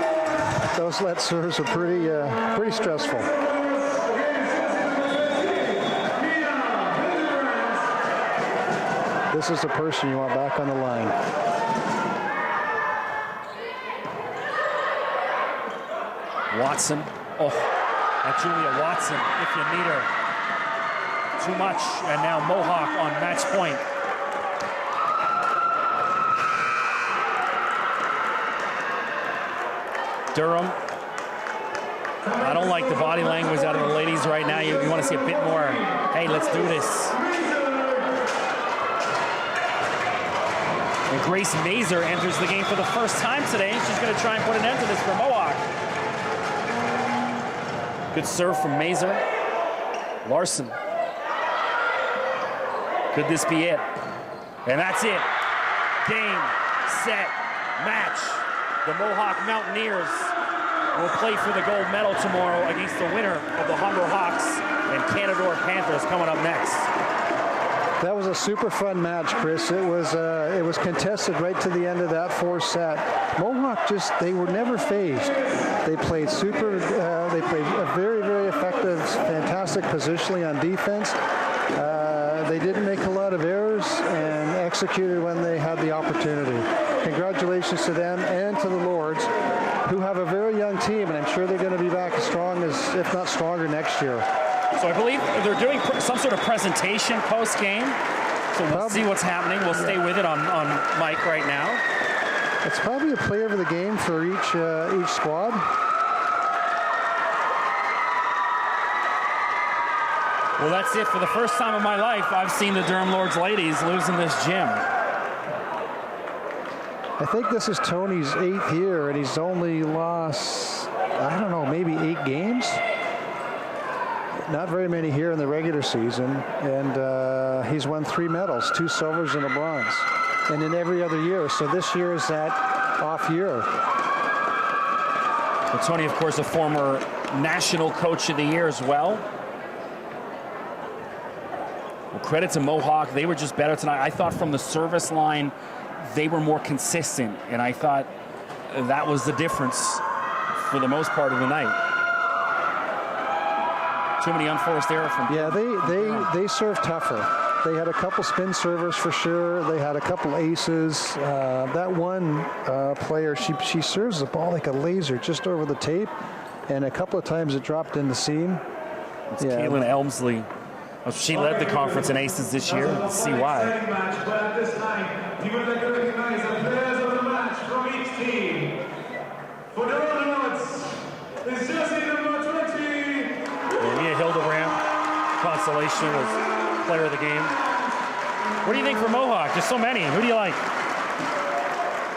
Those let serves are pretty stressful. This is the person you want back on the line. Watson. Oh, and Julia Watson, if you need her. Too much, and now Mohawk on match point. Durham. I don't like the body language out of the ladies right now. You want to see a bit more, hey, let's do this. And Grace Mazer enters the game for the first time today. She's going to try and put an end to this for Mohawk. Good serve from Mazer. Larson. Could this be it? And that's it. Game, set, match. The Mohawk Mountaineers will play for the gold medal tomorrow against the winner of the Humber Hawks and Canadore Panthers coming up next. That was a super fun match, Chris. It was contested right to the end of that fourth set. Mohawk they were never phased. They played they played a very, very effective, fantastic positionally on defense. They didn't make a lot of errors and executed when they had the opportunity. Congratulations to them and to the Lords, who have a very young team, and I'm sure they're going to be back as strong as, if not stronger, next year. So I believe they're doing some sort of presentation post-game. So we'll see what's happening. We'll stay with it on mic right now. It's probably a player of the game for each squad. Well, that's it. For the first time in my life, I've seen the Durham Lords ladies lose in this gym. I think this is Tony's 8th year, and he's only lost, I don't know, maybe 8 games? Not very many here in the regular season, and he's won 3 medals, 2 silvers and a bronze, and in every other year. So this year is that off year. Well, Tony, of course, a former National Coach of the Year as well. Well, credit to Mohawk. They were just better tonight. I thought from the service line, they were more consistent, and I thought that was the difference for the most part of the night. Too many unforced errors from. Yeah, they served tougher. They had a couple spin servers for sure. They had a couple aces. That one player, she serves the ball like a laser just over the tape, and a couple of times it dropped in the seam. It's Kaylin Elmsley. She led the conference in aces this year. Let's see why. But at this time, you would like to recognize the players of the match from each team. For the Lords, it's jersey number 20. Mia Hildebrand, consolation was player of the game. What do you think for Mohawk? There's so many. Who do you like?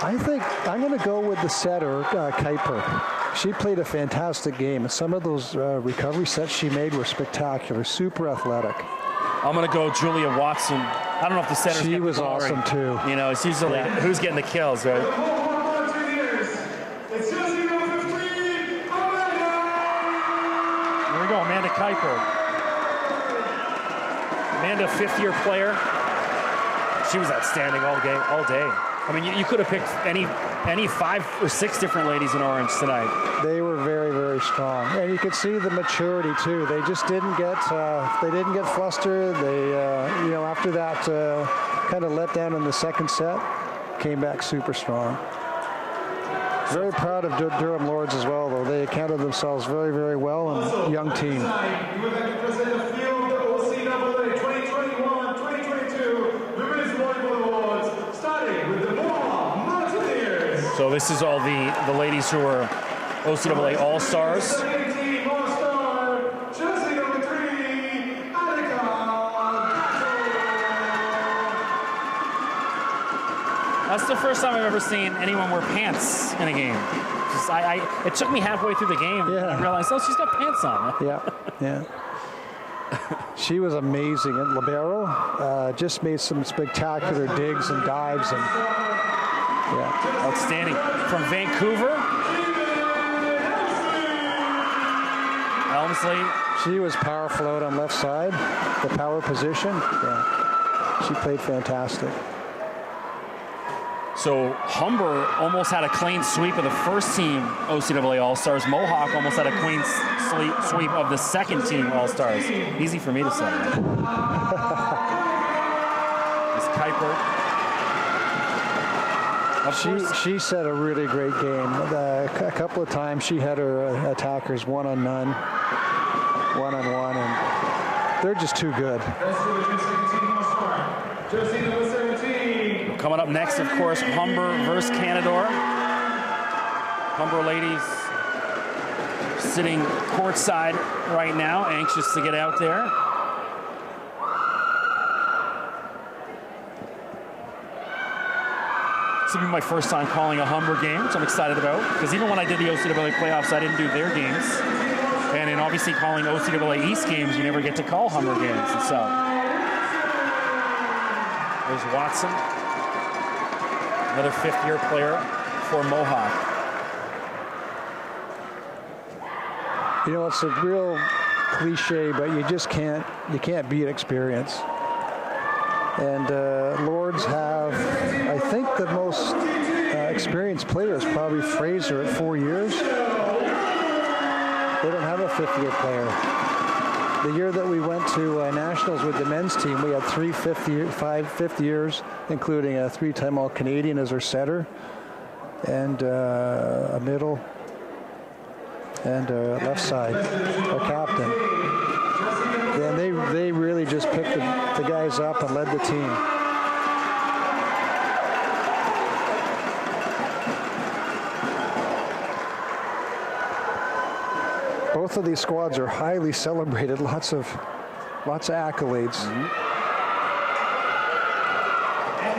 I think I'm going to go with the setter, Kuiper. She played a fantastic game, and some of those recovery sets she made were spectacular, super athletic. I'm going to go Julia Watson. I don't know if the setter's She was awesome, too. You know, it's usually who's getting the kills, right? It's jersey number 15, Amanda. There we go, Amanda Kuiper. Amanda, 5th-year player. She was outstanding all day. I mean, you could have picked any 5 or 6 different ladies in orange tonight. They were very, very strong, and you could see the maturity too. They just didn't get flustered. They, after that kind of let down in the second set, came back super strong. Very proud of Durham Lords as well, though. They accounted themselves very, very well, and young team. We would like to present the field OCAA 2021-2022 Women's Volleyball Awards, starting with the Mohawk Mountaineers. So this is all the ladies who are OCAA All-Stars. Team All-Star, jersey number 3, Annika. That's the first time I've ever seen anyone wear pants in a game. It took me halfway through the game. Yeah. I realized, oh, she's got pants on. Yeah. She was amazing at libero. Just made some spectacular digs and dives, and Outstanding. From Vancouver, Elmsley. she was powerful out on left side, the power position. Yeah, she played fantastic. So Humber almost had a clean sweep of the first team OCAA All-Stars. Mohawk almost had a clean sweep of the second team All-Stars. Easy for me to say. Miss Kuiper. She set a really great game. A couple of times she had her attackers one-on-one, and they're just too good. Coming up next, of course, Humber versus Canadore. Humber ladies sitting courtside right now, anxious to get out there. This will be my first time calling a Humber game, which I'm excited about, because even when I did the OCAA playoffs, I didn't do their games. And in obviously calling OCAA East games, you never get to call Humber games. And so there's Watson, another fifth-year player for Mohawk. You know, it's a real cliche, but you can't beat experience. And Lords have, I think, the most experienced player is probably Fraser at 4 years. They don't have a fifth-year player. The year that we went to nationals with the men's team, we had five fifth years, including a three-time All-Canadian as our setter, and a middle, and left side, our captain. And they really just picked the guys up and led the team. Both of these squads are highly celebrated. Lots of accolades. And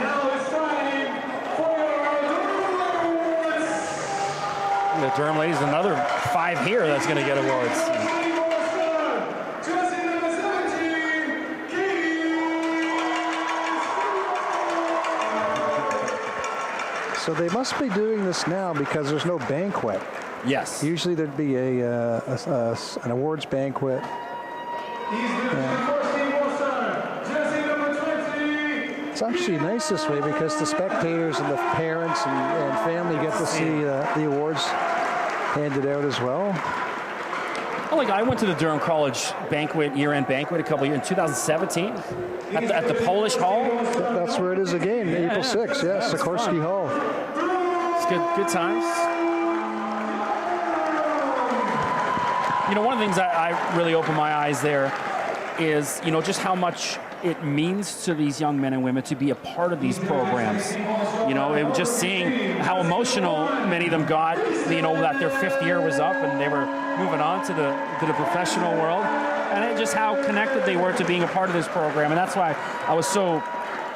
now it's time for awards. The Durham ladies, another 5 here that's going to get awards. So they must be doing this now because there's no banquet. Yes. Usually there'd be an awards banquet. It's actually nice this way because the spectators and the parents and family get to see the awards handed out as well. Well, like I went to the Durham College banquet, year-end banquet, a couple of years in 2017 at the Polish Hall. That's where it is again, April 6th. Yeah, Sikorsky Hall. It's good times. You know, one of the things I really opened my eyes there is, you know, just how much it means to these young men and women to be a part of these programs. You know, it was just seeing how emotional many of them got, you know, that their 5th year was up and they were moving on to the professional world, and it just how connected they were to being a part of this program. And that's why I was so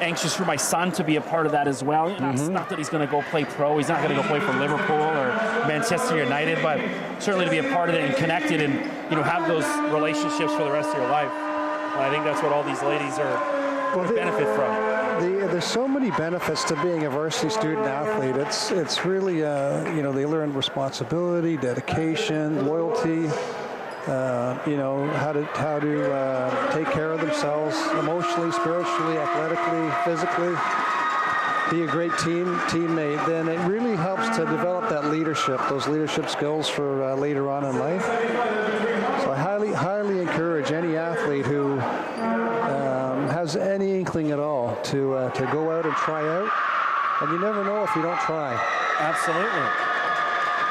anxious for my son to be a part of that as well. You know, it's not that he's going to go play pro. He's not going to go play for Liverpool or Manchester United, but certainly to be a part of it and connected and, you know, have those relationships for the rest of your life. And I think that's what all these ladies are benefit from. There's so many benefits to being a varsity student athlete. It's really, you know, they learn responsibility, dedication, loyalty, you know, how to take care of themselves emotionally, spiritually, athletically, physically, be a great teammate. Then it really helps to develop that leadership, those leadership skills for later on in life. So I highly encourage any athlete who has any inkling at all to go out and try out. And you never know if you don't try. Absolutely.